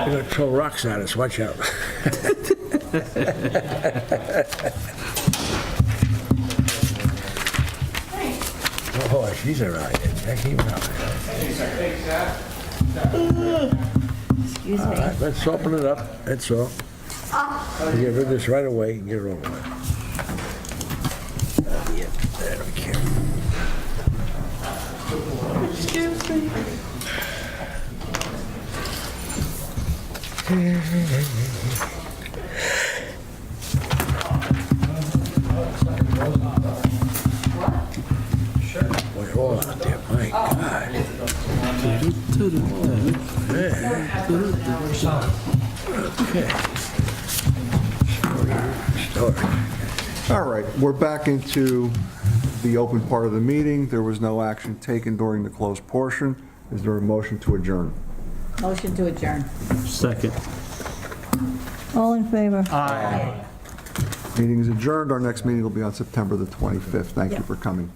gonna throw rocks at us, watch out. Oh, she's all right. Check him out. Excuse All me. right, let's open it up, that's all. We'll get rid of this right away and get it over with. There we go. Excuse me. Boy, all out there, my God. Okay. Story. All right, we're back into the open part of the meeting. There was no action taken during the closed portion. Is there a motion to adjourn? Motion to adjourn. Second. All in favor? Aye. Meeting is adjourned. Our next meeting will be on September the 25th. Thank you for coming.